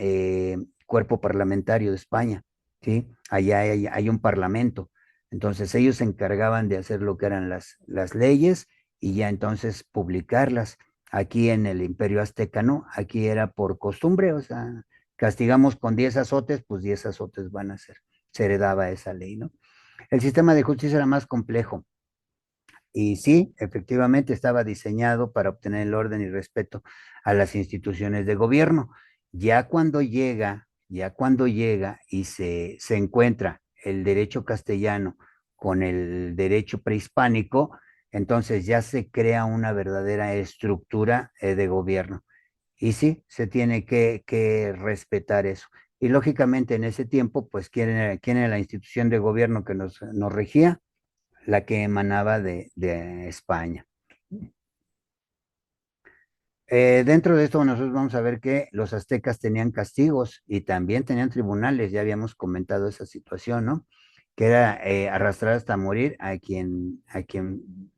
cuerpo parlamentario de España, ¿sí? Allá hay un parlamento. Entonces ellos se encargaban de hacer lo que eran las leyes y ya entonces publicarlas. Aquí en el Imperio Azteca no, aquí era por costumbre, o sea, castigamos con 10 azotes, pues 10 azotes van a ser, se heredaba esa ley, ¿no? El sistema de justicia era más complejo y sí, efectivamente estaba diseñado para obtener el orden y respeto a las instituciones de gobierno. Ya cuando llega y se encuentra el derecho castellano con el derecho prehispánico, entonces ya se crea una verdadera estructura de gobierno. Y sí, se tiene que respetar eso. Y lógicamente en ese tiempo, pues, ¿quién era la institución de gobierno que nos regía? La que emanaba de España. Dentro de esto nosotros vamos a ver que los aztecas tenían castigos y también tenían tribunales, ya habíamos comentado esa situación, ¿no? Que era arrastrar hasta morir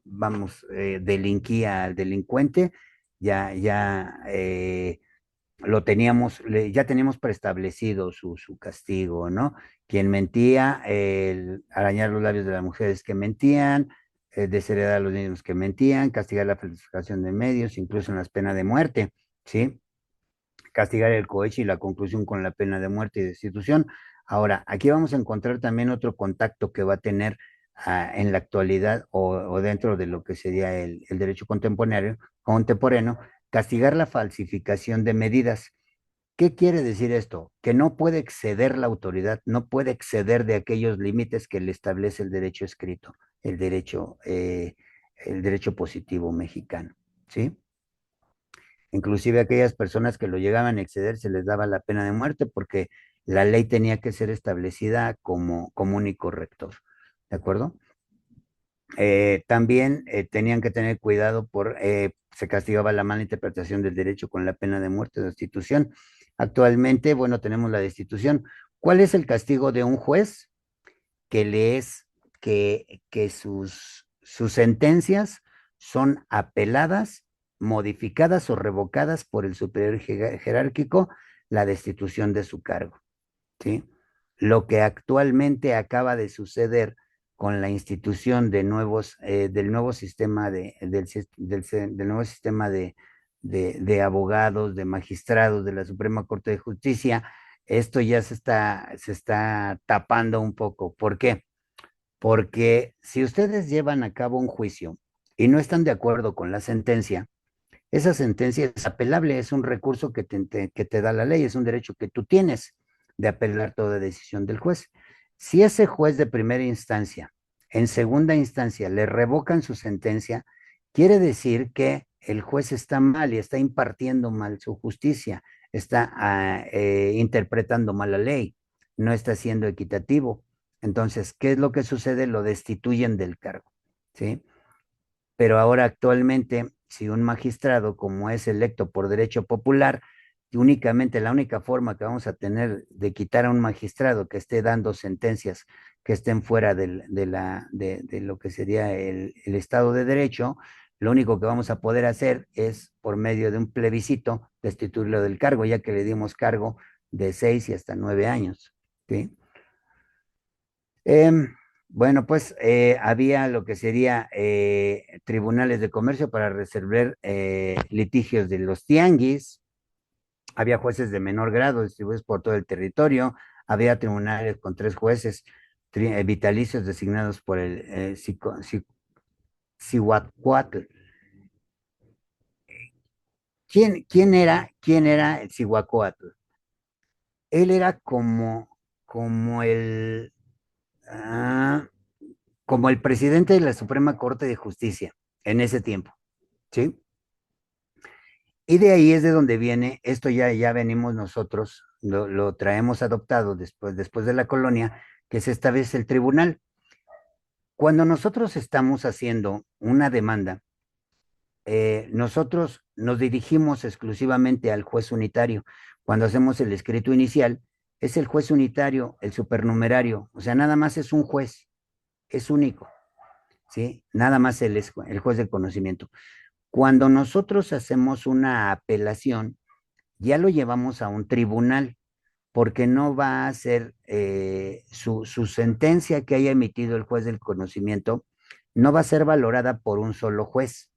vamos, delinquía al delincuente, ya teníamos preestablecido su castigo, ¿no? Quien mentía, el arañar los labios de las mujeres que mentían, desheredar a los niños que mentían, castigar la falsificación de medios, incluso en las penas de muerte, ¿sí? Castigar el cohecho y la conclusión con la pena de muerte y destitución. Ahora, aquí vamos a encontrar también otro contacto que va a tener en la actualidad o dentro de lo que sería el derecho contemporáneo, castigar la falsificación de medidas. ¿Qué quiere decir esto? Que no puede exceder la autoridad, no puede exceder de aquellos límites que le establece el derecho escrito, el derecho positivo mexicano, ¿sí? Inclusive aquellas personas que lo llegaban a exceder se les daba la pena de muerte porque la ley tenía que ser establecida como común y corrector, ¿de acuerdo? También tenían que tener cuidado se castigaba la mala interpretación del derecho con la pena de muerte o destitución. Actualmente, bueno, tenemos la destitución. ¿Cuál es el castigo de un juez? Que le es que sus sentencias son apeladas, modificadas o revocadas por el superior jerárquico, la destitución de su cargo, ¿sí? Lo que actualmente acaba de suceder con la institución de del nuevo sistema del nuevo sistema de abogados, de magistrados de la Suprema Corte de Justicia, esto ya se está tapando un poco. ¿Por qué? Porque si ustedes llevan a cabo un juicio y no están de acuerdo con la sentencia, esa sentencia es apelable, es un recurso que te da la ley, es un derecho que tú tienes de apelar toda decisión del juez. Si ese juez de primera instancia, en segunda instancia, le revocan su sentencia, quiere decir que el juez está mal y está impartiendo mal su justicia, está interpretando mal la ley, no está siendo equitativo. Entonces, ¿qué es lo que sucede? Lo destituyen del cargo, ¿sí? Pero ahora actualmente, si un magistrado, como es electo por derecho popular, únicamente la única forma que vamos a tener de quitar a un magistrado que esté dando sentencias que estén fuera de lo que sería el Estado de Derecho, lo único que vamos a poder hacer es, por medio de un plebiscito, destituirlo del cargo, ya que le dimos cargo de 6 y hasta 9 años, ¿sí? Bueno, pues había lo que sería tribunales de comercio para resolver litigios de los tianguis, había jueces de menor grado distribuidos por todo el territorio, había tribunales con 3 jueces vitalicios designados por el Cihuacuatl. ¿Quién era el Cihuacuatl? Él era como ah, como el presidente de la Suprema Corte de Justicia en ese tiempo, ¿sí? Y de ahí es de donde viene, esto ya venimos nosotros, lo traemos adoptado después de la colonia, que se establece el tribunal. Cuando nosotros estamos haciendo una demanda, nosotros nos dirigimos exclusivamente al juez unitario. Cuando hacemos el escrito inicial, es el juez unitario, el supernumerario, o sea, nada más es un juez, es único, ¿sí? Nada más el juez del conocimiento. Cuando nosotros hacemos una apelación, ya lo llevamos a un tribunal, porque no va a ser su sentencia que haya emitido el juez del conocimiento, no va a ser valorada por un solo juez,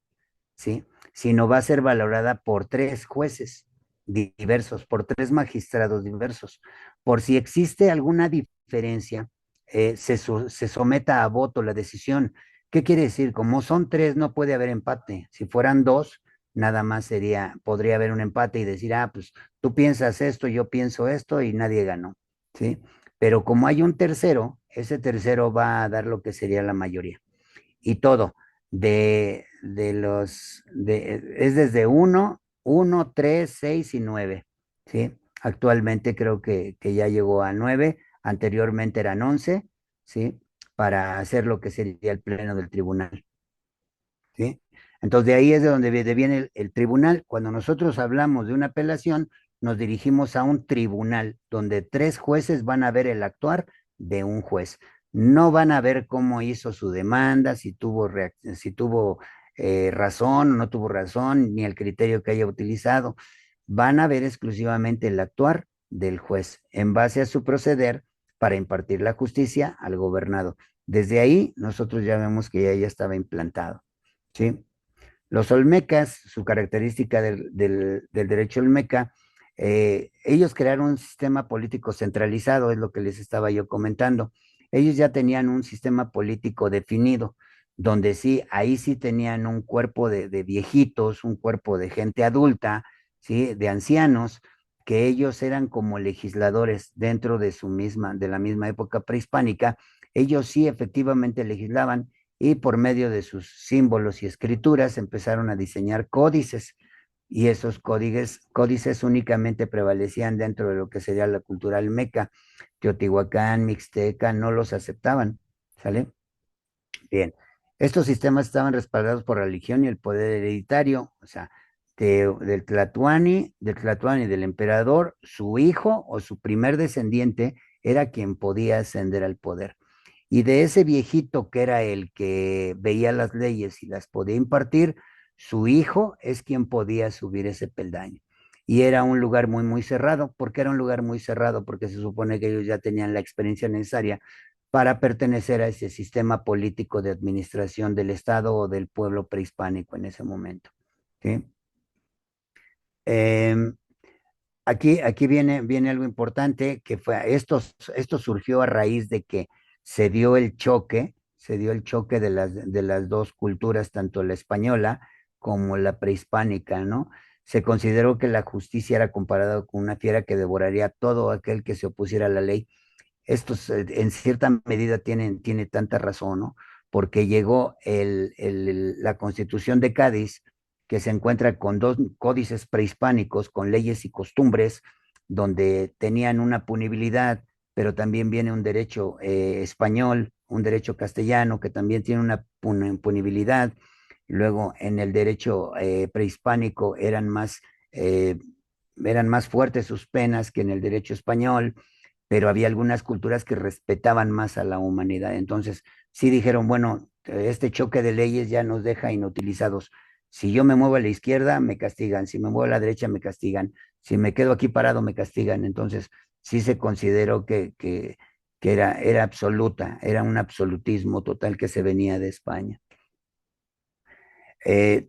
¿sí? Sino va a ser valorada por 3 jueces diversos, por 3 magistrados diversos. Por si existe alguna diferencia, se someta a voto la decisión. ¿Qué quiere decir? Como son 3, no puede haber empate. Si fueran 2, nada más podría haber un empate y decir, pues tú piensas esto, yo pienso esto y nadie ganó, ¿sí? Pero como hay un tercero, ese tercero va a dar lo que sería la mayoría. Y todo, es desde 1, 3, 6 y 9, ¿sí? Actualmente creo que ya llegó a 9, anteriormente eran 11, ¿sí? Para hacer lo que sería el pleno del tribunal, ¿sí? Entonces de ahí es de donde viene el tribunal. Cuando nosotros hablamos de una apelación, nos dirigimos a un tribunal donde 3 jueces van a ver el actuar de un juez. No van a ver cómo hizo su demanda, si tuvo razón o no tuvo razón, ni el criterio que haya utilizado. Van a ver exclusivamente el actuar del juez en base a su proceder para impartir la justicia al gobernado. Desde ahí nosotros ya vemos que ya estaba implantado, ¿sí? Los olmecas, su característica del derecho olmeca, ellos crearon un sistema político centralizado, es lo que les estaba yo comentando. Ellos ya tenían un sistema político definido, donde sí, ahí sí tenían un cuerpo de viejitos, un cuerpo de gente adulta, ¿sí? De ancianos, que ellos eran como legisladores dentro de la misma época prehispánica. Ellos sí efectivamente legislaban y por medio de sus símbolos y escrituras empezaron a diseñar códices, y esos códices únicamente prevalecían dentro de lo que sería la cultura olmeca. Teotihuacán, Mixteca no los aceptaban, ¿sale? Bien, estos sistemas estaban respaldados por la religión y el poder hereditario, o sea, del Tlatoani, del emperador, su hijo o su primer descendiente era quien podía ascender al poder. Y de ese viejito que era el que veía las leyes y las podía impartir, su hijo es quien podía subir ese peldaño. Y era un lugar muy, muy cerrado. ¿Por qué era un lugar muy cerrado? Porque se supone que ellos ya tenían la experiencia necesaria para pertenecer a ese sistema político de administración del Estado o del pueblo prehispánico en ese momento. ¿Sí? Em, aquí viene algo importante, que fue, esto surgió a raíz de que se dio el choque de las dos culturas, tanto la española como la prehispánica, ¿no? Se consideró que la justicia era comparada con una fiera que devoraría todo aquel que se opusiera a la ley. Estos en cierta medida tiene tanta razón, ¿no? Porque llegó la Constitución de Cádiz, que se encuentra con dos códices prehispánicos, con leyes y costumbres, donde tenían una punibilidad, pero también viene un derecho español, un derecho castellano, que también tiene una punibilidad. Luego, en el derecho prehispánico eh, eran más fuertes sus penas que en el derecho español, pero había algunas culturas que respetaban más a la humanidad. Entonces, sí dijeron, bueno, este choque de leyes ya nos deja inutilizados. Si yo me muevo a la izquierda, me castigan. Si me muevo a la derecha, me castigan. Si me quedo aquí parado, me castigan. Entonces, sí se consideró que era absoluta, era un absolutismo total que se venía de España.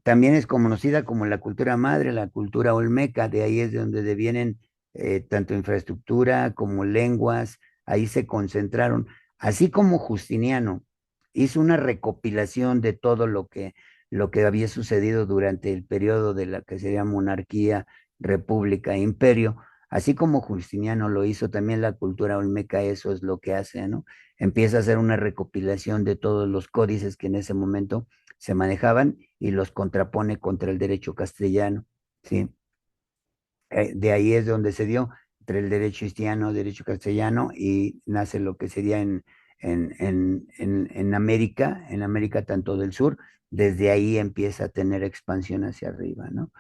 También es conocida como la cultura madre, la cultura olmeca, de ahí es de donde devienen tanto infraestructura como lenguas, ahí se concentraron, así como Justiniano hizo una recopilación de todo lo que había sucedido durante el periodo de la que sería monarquía, república, imperio, así como Justiniano lo hizo también la cultura olmeca, eso es lo que hace, ¿no? Empieza a hacer una recopilación de todos los códices que en ese momento se manejaban y los contrapone contra el derecho castellano, ¿sí? De ahí es donde se dio entre el derecho cristiano, derecho castellano, y nace lo que sería en América tanto del sur, desde ahí empieza a tener expansión hacia arriba, ¿no?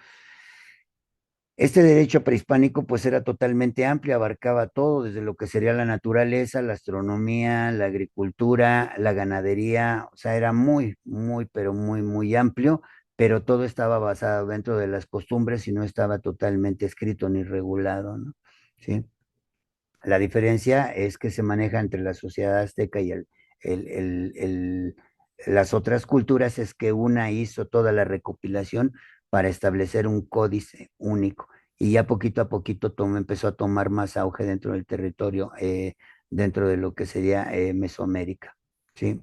Este derecho prehispánico pues era totalmente amplio, abarcaba todo, desde lo que sería la naturaleza, la astronomía, la agricultura, la ganadería, o sea, era pero muy amplio, pero todo estaba basado dentro de las costumbres y no estaba totalmente escrito ni regulado, ¿no? ¿Sí? La diferencia es que se maneja entre la sociedad azteca y el- el- el- las otras culturas, es que una hizo toda la recopilación para establecer un códice único y ya poquito a poquito empezó a tomar más auge dentro del territorio, dentro de lo que sería Mesoamérica, ¿sí?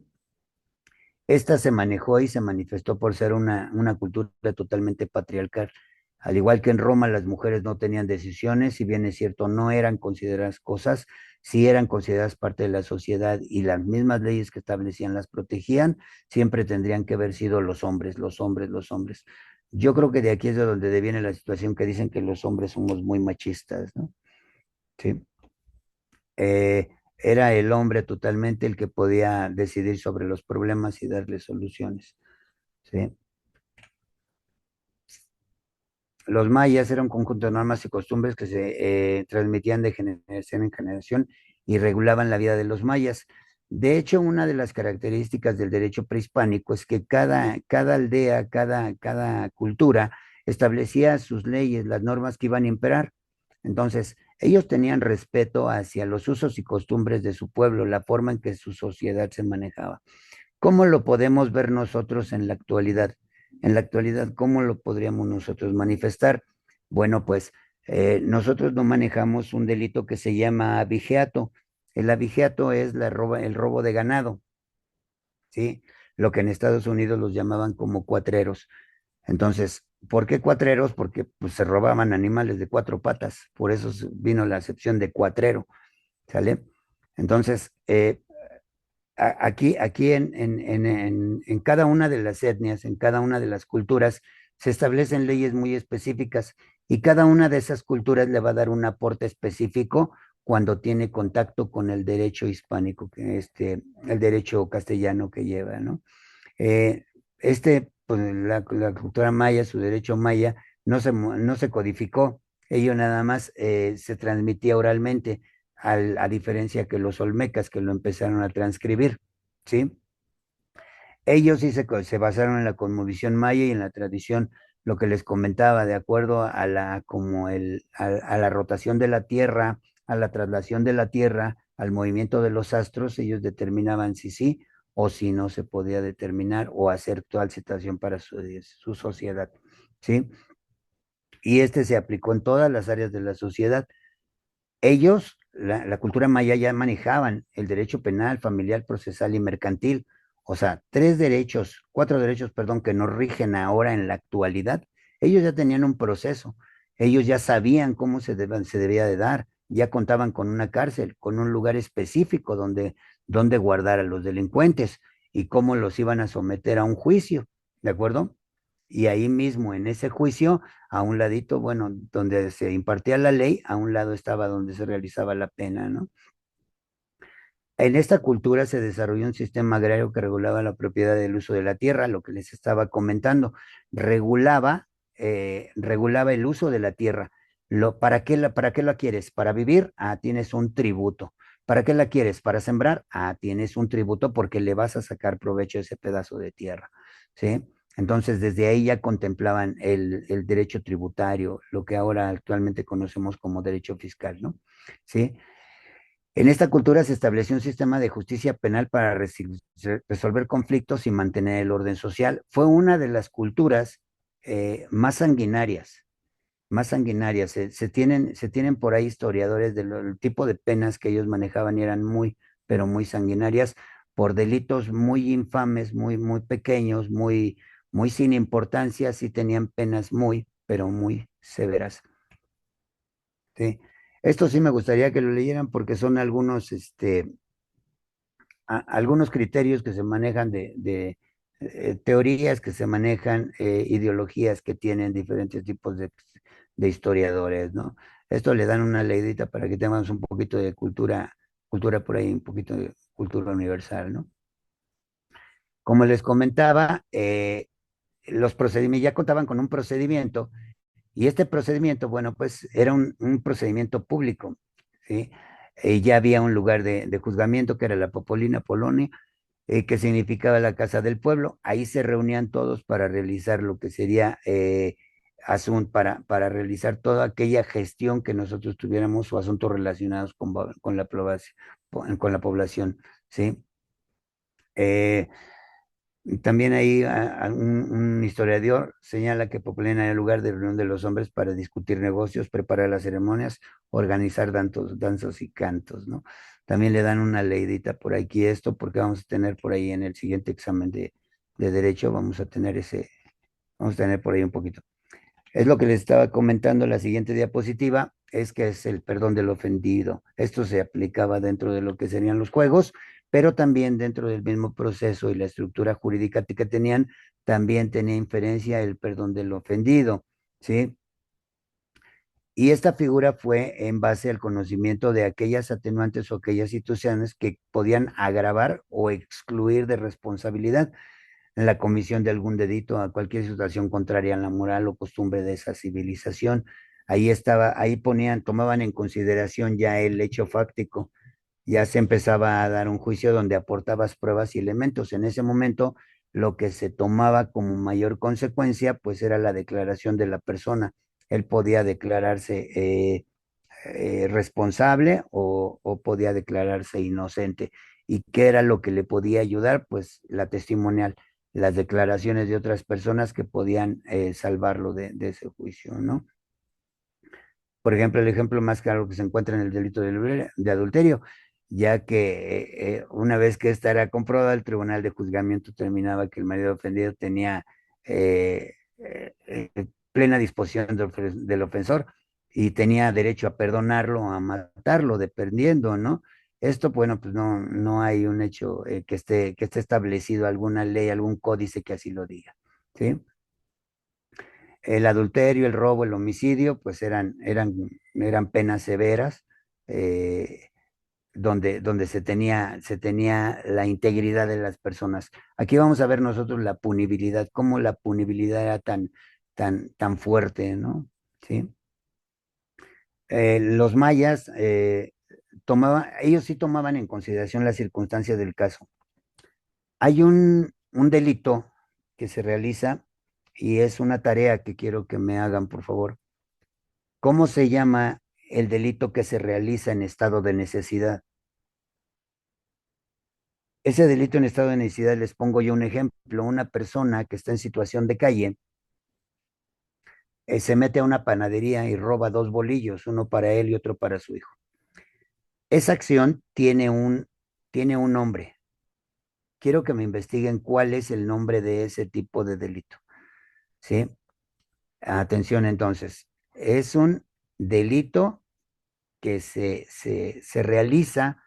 Esta se manejó y se manifestó por ser una cultura totalmente patriarcal. Al igual que en Roma, las mujeres no tenían decisiones, si bien es cierto, no eran consideradas cosas, sí eran consideradas parte de la sociedad y las mismas leyes que establecían las protegían, siempre tendrían que haber sido los hombres, los hombres, los hombres. Yo creo que de aquí es de donde deviene la situación que dicen que los hombres somos muy machistas, ¿no? Sí. Era el hombre totalmente el que podía decidir sobre los problemas y darle soluciones. ¿Sí? Los mayas eran un conjunto de normas y costumbres que se transmitían de generación en generación y regulaban la vida de los mayas. De hecho, una de las características del derecho prehispánico es que cada aldea, cada cultura establecía sus leyes, las normas que iban a imperar. Entonces, ellos tenían respeto hacia los usos y costumbres de su pueblo, la forma en que su sociedad se manejaba. ¿Cómo lo podemos ver nosotros en la actualidad? En la actualidad, ¿cómo lo podríamos nosotros manifestar? Bueno, pues nosotros no manejamos un delito que se llama abigeato. El abigeato es el robo de ganado, ¿sí? Lo que en Estados Unidos los llamaban como cuatreros. Entonces, ¿por qué cuatreros? Porque pues, se robaban animales de cuatro patas, por eso vino la acepción de cuatrero, ¿sale? Entonces, aquí en cada una de las etnias, en cada una de las culturas, se establecen leyes muy específicas y cada una de esas culturas le va a dar un aporte específico cuando tiene contacto con el derecho hispánico, el derecho castellano que lleva, ¿no? Eh, pues la cultura maya, su derecho maya, no se codificó, ello nada más se transmitía oralmente, a diferencia que los olmecas que lo empezaron a transcribir, ¿sí? Ellos sí se basaron en la cosmovisión maya y en la tradición, lo que les comentaba, de acuerdo a la rotación de la tierra, a la traslación de la tierra, al movimiento de los astros, ellos determinaban si sí o si no se podía determinar o hacer tal situación para su sociedad, ¿sí? Y este se aplicó en todas las áreas de la sociedad. Ellos, la cultura maya, ya manejaban el derecho penal, familiar, procesal y mercantil. O sea, cuatro derechos, perdón, que nos rigen ahora en la actualidad. Ellos ya tenían un proceso, ellos ya sabían cómo se debía de dar, ya contaban con una cárcel, con un lugar específico donde guardar a los delincuentes y cómo los iban a someter a un juicio, ¿de acuerdo? Y ahí mismo, en ese juicio, a un ladito, bueno, donde se impartía la ley, a un lado estaba donde se realizaba la pena, ¿no? En esta cultura se desarrolló un sistema agrario que regulaba la propiedad del uso de la tierra, lo que les estaba comentando, regulaba, regulaba el uso de la tierra. ¿Para qué la quieres? ¿Para vivir? Ah, tienes un tributo. ¿Para qué la quieres? ¿Para sembrar? Ah, tienes un tributo porque le vas a sacar provecho a ese pedazo de tierra, ¿sí? Entonces, desde ahí ya contemplaban el derecho tributario, lo que ahora actualmente conocemos como derecho fiscal, ¿no? ¿Sí? En esta cultura se estableció un sistema de justicia penal para resolver conflictos y mantener el orden social. Fue una de las culturas más sanguinarias, más sanguinarias. Se tienen por ahí historiadores del tipo de penas que ellos manejaban y eran muy, pero muy sanguinarias por delitos muy infames, muy, muy pequeños, muy, muy sin importancia, sí tenían penas muy, pero muy severas. ¿Sí? Esto sí me gustaría que lo leyeran porque son algunos, algunos criterios que se manejan teorías que se manejan, ideologías que tienen diferentes tipos de historiadores, ¿no? Esto le dan una leidita para que tengamos un poquito de cultura por ahí, un poquito de cultura universal, ¿no? Como les comentaba, los procedimientos ya contaban con un procedimiento y este procedimiento, bueno, pues era un procedimiento público, ¿sí? Ya había un lugar de juzgamiento que era la Popolina Polonia, que significaba la casa del pueblo. Ahí se reunían todos para realizar lo que sería para realizar toda aquella gestión que nosotros tuviéramos o asuntos relacionados con la población, ¿sí? Eh, También ahí un historiador señala que Poplena era el lugar de reunión de los hombres para discutir negocios, preparar las ceremonias, organizar danzas y cantos, ¿no? También le dan una leidita por aquí esto, porque vamos a tener por ahí en el siguiente examen de derecho, vamos a tener por ahí un poquito. Es lo que les estaba comentando, la siguiente diapositiva, es que es el perdón del ofendido. Esto se aplicaba dentro de lo que serían los juegos, pero también dentro del mismo proceso y la estructura jurídica que tenían, también tenía inferencia el perdón del ofendido, ¿sí? Y esta figura fue en base al conocimiento de aquellas atenuantes o aquellas situaciones que podían agravar o excluir de responsabilidad en la comisión de algún delito a cualquier situación contraria a la moral o costumbre de esa civilización. Ahí tomaban en consideración ya el hecho fáctico, ya se empezaba a dar un juicio donde aportabas pruebas y elementos. En ese momento, lo que se tomaba como mayor consecuencia, pues era la declaración de la persona. Él podía declararse responsable o podía declararse inocente. ¿Y qué era lo que le podía ayudar? Pues la testimonial, las declaraciones de otras personas que podían salvarlo de ese juicio, ¿no? Por ejemplo, el ejemplo más claro que se encuentra en el delito de adulterio, ya que una vez que esta era comprobada, el tribunal de juzgamiento determinaba que el marido ofendido tenía plena disposición del ofensor y tenía derecho a perdonarlo o a matarlo, dependiendo, ¿no? Esto, bueno, pues no hay un hecho que esté establecido, alguna ley, algún códice que así lo diga, ¿sí? El adulterio, el robo, el homicidio, pues eran penas severas, eh, donde se tenía la integridad de las personas. Aquí vamos a ver nosotros la punibilidad, cómo la punibilidad era tan fuerte, ¿no? ¿Sí? Los mayas ellos sí tomaban en consideración las circunstancias del caso. Hay un delito que se realiza y es una tarea que quiero que me hagan, por favor. ¿Cómo se llama el delito que se realiza en estado de necesidad? Ese delito en estado de necesidad, les pongo yo un ejemplo, una persona que está en situación de calle, se mete a una panadería y roba 2 bolillos, uno para él y otro para su hijo. Esa acción tiene un nombre. Quiero que me investiguen cuál es el nombre de ese tipo de delito, ¿sí? Atención entonces, es un delito que se realiza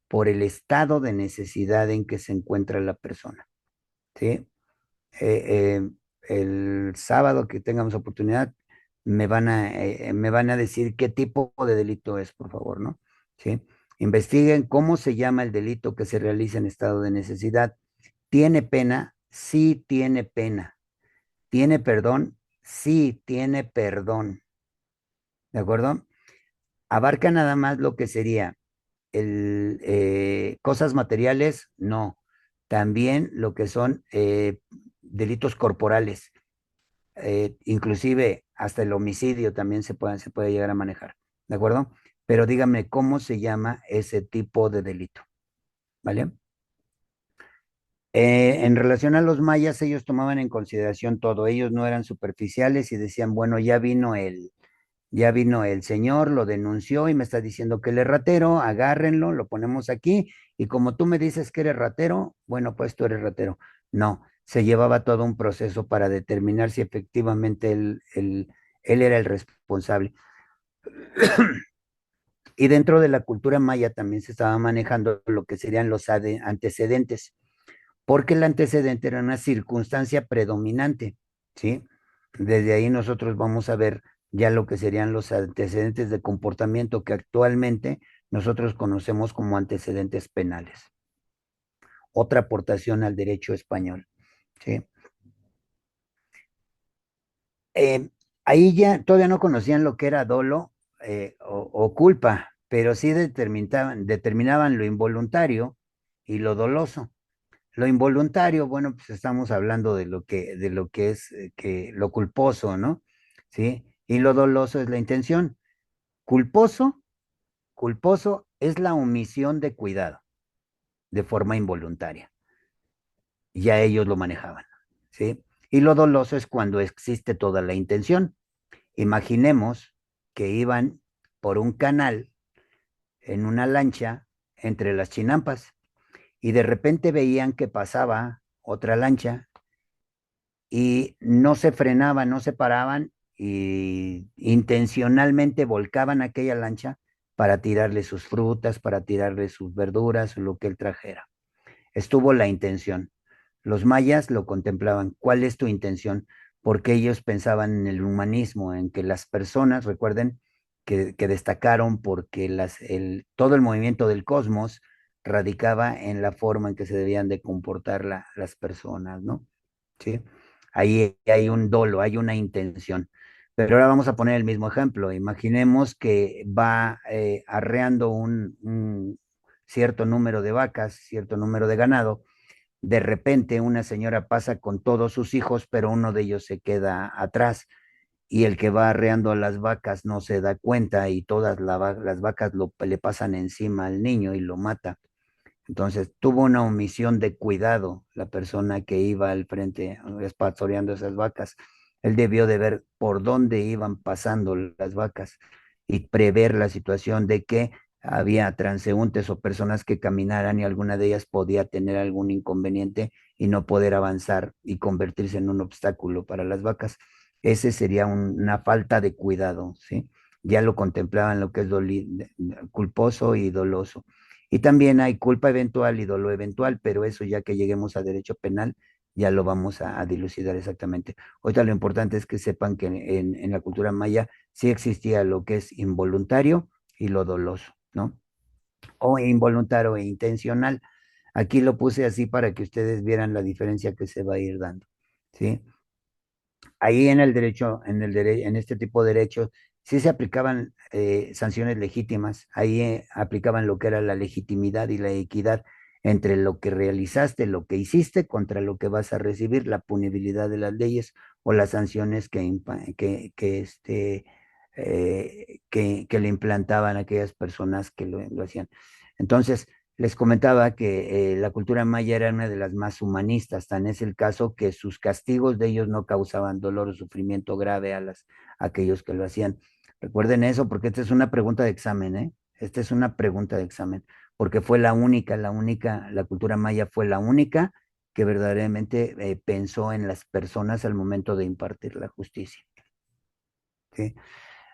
por el estado de necesidad en que se encuentra la persona, ¿sí? El sábado que tengamos oportunidad, me van a decir qué tipo de delito es, por favor, ¿no? ¿Sí? Investiguen cómo se llama el delito que se realiza en estado de necesidad. ¿Tiene pena? Sí tiene pena. ¿Tiene perdón? Sí tiene perdón. ¿De acuerdo? Abarca nada más lo que sería cosas materiales, no. También lo que son delitos corporales, inclusive hasta el homicidio también se puede llegar a manejar, ¿de acuerdo? Pero dígame cómo se llama ese tipo de delito, ¿vale? En relación a los mayas, ellos tomaban en consideración todo, ellos no eran superficiales y decían, bueno, ya vino el señor, lo denunció y me está diciendo que él es ratero, agárrenlo, lo ponemos aquí y como tú me dices que eres ratero, bueno, pues tú eres ratero. No, se llevaba todo un proceso para determinar si efectivamente él era el responsable. Y dentro de la cultura maya también se estaba manejando lo que serían los antecedentes, porque el antecedente era una circunstancia predominante, ¿sí? Desde ahí nosotros vamos a ver ya lo que serían los antecedentes de comportamiento que actualmente nosotros conocemos como antecedentes penales. Otra aportación al derecho español, ¿sí? Ahí ya todavía no conocían lo que era dolo o culpa, pero sí determinaban lo involuntario y lo doloso. Lo involuntario, bueno, pues estamos hablando de lo que es lo culposo, ¿no? ¿Sí? Y lo doloso es la intención. Culposo, culposo es la omisión de cuidado de forma involuntaria. Ya ellos lo manejaban, ¿sí? Y lo doloso es cuando existe toda la intención. Imaginemos que iban por un canal en una lancha entre las chinampas y de repente veían que pasaba otra lancha y no se frenaban, no se paraban y intencionalmente volcaban aquella lancha para tirarle sus frutas, para tirarle sus verduras, lo que él trajera. Estuvo la intención. Los mayas lo contemplaban. ¿Cuál es tu intención? Porque ellos pensaban en el humanismo, en que las personas, recuerden, que destacaron porque todo el movimiento del cosmos radicaba en la forma en que se debían de comportar las personas, ¿no? ¿Sí? Ahí hay un dolo, hay una intención. Pero ahora vamos a poner el mismo ejemplo. Imaginemos que va arreando un cierto número de vacas, cierto número de ganado. De repente una señora pasa con todos sus hijos, pero uno de ellos se queda atrás y el que va arreando a las vacas no se da cuenta y todas las vacas le pasan encima al niño y lo mata. Entonces tuvo una omisión de cuidado la persona que iba al frente pastoreando esas vacas. Él debió de ver por dónde iban pasando las vacas y prever la situación de que había transeúntes o personas que caminaran y alguna de ellas podía tener algún inconveniente y no poder avanzar y convertirse en un obstáculo para las vacas. Ese sería una falta de cuidado, ¿sí? Ya lo contemplaban lo que es culposo y doloso. Y también hay culpa eventual y dolo eventual, pero eso ya que lleguemos a derecho penal, ya lo vamos a dilucidar exactamente. Ahorita lo importante es que sepan que en la cultura maya sí existía lo que es involuntario y lo doloso, ¿no? O involuntario e intencional. Aquí lo puse así para que ustedes vieran la diferencia que se va a ir dando, ¿sí? Ahí en el derecho, en este tipo de derechos, sí se aplicaban sanciones legítimas, ahí aplicaban lo que era la legitimidad y la equidad entre lo que realizaste, lo que hiciste, contra lo que vas a recibir, la punibilidad de las leyes o las sanciones que le implantaban a aquellas personas que lo hacían. Entonces, les comentaba que la cultura maya era una de las más humanistas, tan es el caso que sus castigos de ellos no causaban dolor o sufrimiento grave a aquellos que lo hacían. Recuerden eso porque esta es una pregunta de examen, ¿eh? Esta es una pregunta de examen, porque fue la cultura maya fue la única que verdaderamente pensó en las personas al momento de impartir la justicia. ¿Sí?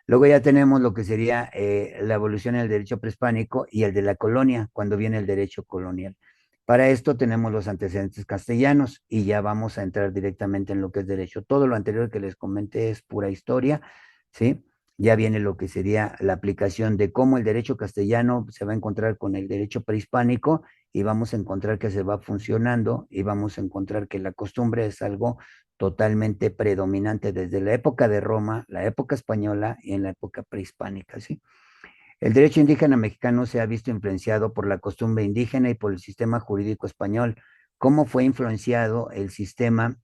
Luego ya tenemos lo que sería la evolución en el derecho prehispánico y el de la colonia, cuando viene el derecho colonial. Para esto tenemos los antecedentes castellanos y ya vamos a entrar directamente en lo que es derecho. Todo lo anterior que les comenté es pura historia, ¿sí? Ya viene lo que sería la aplicación de cómo el derecho castellano se va a encontrar con el derecho prehispánico y vamos a encontrar que se va funcionando y vamos a encontrar que la costumbre es algo totalmente predominante desde la época de Roma, la época española y en la época prehispánica, ¿sí? El derecho indígena mexicano se ha visto influenciado por la costumbre indígena y por el sistema jurídico español. ¿Cómo fue influenciado el sistema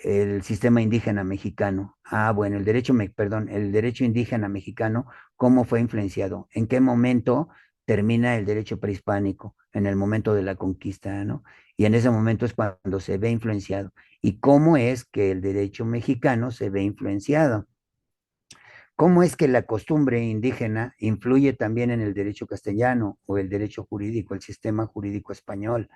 indígena mexicano? Bueno, el derecho indígena mexicano, ¿cómo fue influenciado? ¿En qué momento termina el derecho prehispánico? En el momento de la conquista, ¿no? Y en ese momento es cuando se ve influenciado. ¿Y cómo es que el derecho mexicano se ve influenciado? ¿Cómo es que la costumbre indígena influye también en el derecho castellano o el derecho jurídico, el sistema jurídico español?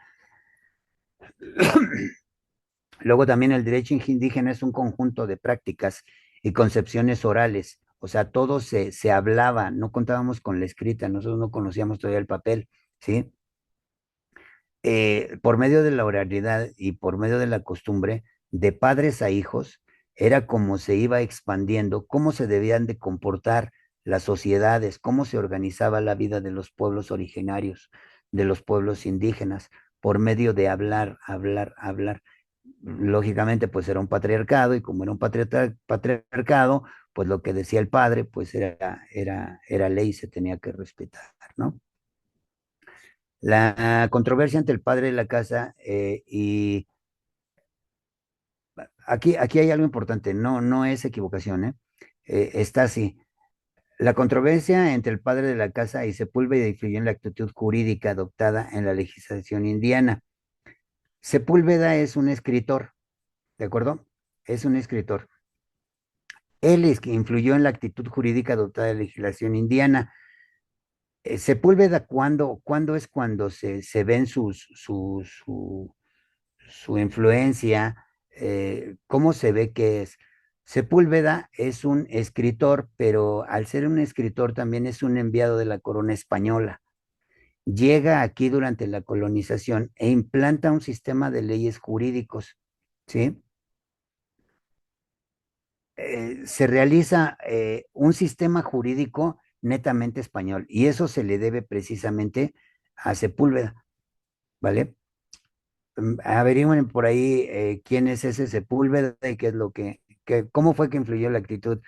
Luego también el derecho indígena es un conjunto de prácticas y concepciones orales, o sea, todo se hablaba, no contábamos con la escrita, nosotros no conocíamos todavía el papel, ¿sí? Por medio de la oralidad y por medio de la costumbre, de padres a hijos, era como se iba expandiendo, cómo se debían de comportar las sociedades, cómo se organizaba la vida de los pueblos originarios, de los pueblos indígenas, por medio de hablar, hablar, hablar. Lógicamente, pues era un patriarcado y como era un patriarcado, pues lo que decía el padre, pues era ley, se tenía que respetar, ¿no? La controversia entre el padre de la casa y aquí hay algo importante, no es equivocación, ¿eh? Está así. La controversia entre el padre de la casa y Sepúlveda influyó en la actitud jurídica adoptada en la legislación indiana. Sepúlveda es un escritor, ¿de acuerdo? Es un escritor. Él es que influyó en la actitud jurídica adoptada en la legislación indiana. Sepúlveda, ¿cuándo es cuando se ven su influencia, cómo se ve que es? Sepúlveda es un escritor, pero al ser un escritor también es un enviado de la corona española. Llega aquí durante la colonización e implanta un sistema de leyes jurídicos, ¿sí? Se realiza un sistema jurídico netamente español y eso se le debe precisamente a Sepúlveda, ¿vale? Averigüen por ahí quién es ese Sepúlveda y qué es cómo fue que influyó la actitud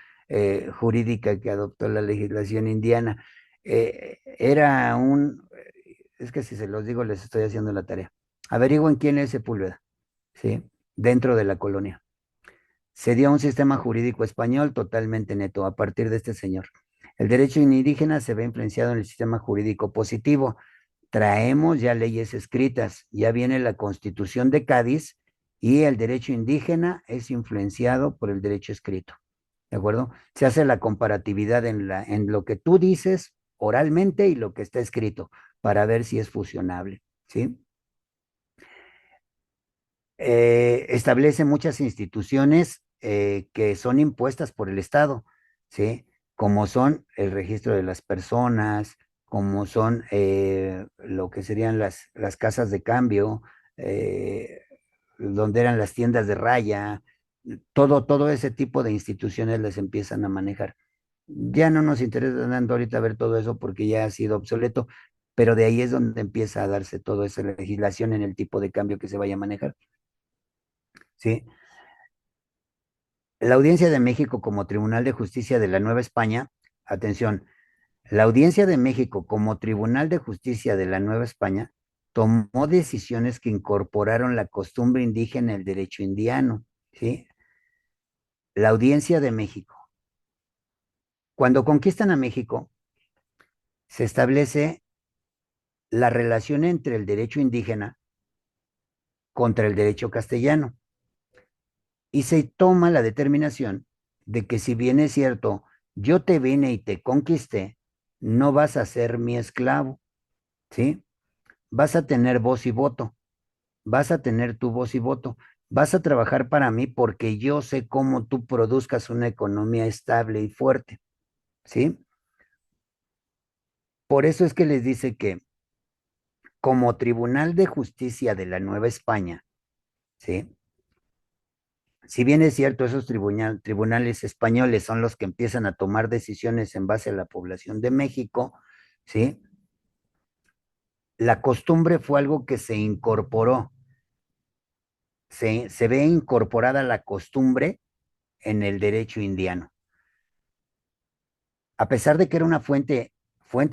jurídica que adoptó la legislación indiana. Es que si se los digo les estoy haciendo la tarea. Averigüen quién es Sepúlveda, ¿sí? Dentro de la colonia. Se dio un sistema jurídico español totalmente neto a partir de este señor. El derecho indígena se ve influenciado en el sistema jurídico positivo. Traemos ya leyes escritas, ya viene la Constitución de Cádiz y el derecho indígena es influenciado por el derecho escrito. ¿De acuerdo? Se hace la comparatividad en lo que tú dices oralmente y lo que está escrito para ver si es fusionable, ¿sí? Establece muchas instituciones que son impuestas por el Estado, ¿sí? Como son el registro de las personas, como son lo que serían las casas de cambio, donde eran las tiendas de raya, todo ese tipo de instituciones les empiezan a manejar. Ya no nos interesa tanto ahorita ver todo eso porque ya ha sido obsoleto, pero de ahí es donde empieza a darse toda esa legislación en el tipo de cambio que se vaya a manejar. ¿Sí? La Audiencia de México como Tribunal de Justicia de la Nueva España, atención, la Audiencia de México como Tribunal de Justicia de la Nueva España tomó decisiones que incorporaron la costumbre indígena en el derecho indiano, ¿sí? La Audiencia de México. Cuando conquistan a México, se establece la relación entre el derecho indígena contra el derecho castellano. Y se toma la determinación de que si bien es cierto, yo te vine y te conquisté, no vas a ser mi esclavo, ¿sí? Vas a tener voz y voto, vas a tener tu voz y voto, vas a trabajar para mí porque yo sé cómo tú produzcas una economía estable y fuerte, ¿sí? Por eso es que les dice que como Tribunal de Justicia de la Nueva España, ¿sí? Si bien es cierto, esos tribunales españoles son los que empiezan a tomar decisiones en base a la población de México, ¿sí? La costumbre fue algo que se incorporó, se ve incorporada la costumbre en el derecho indiano. A pesar de que era una fuente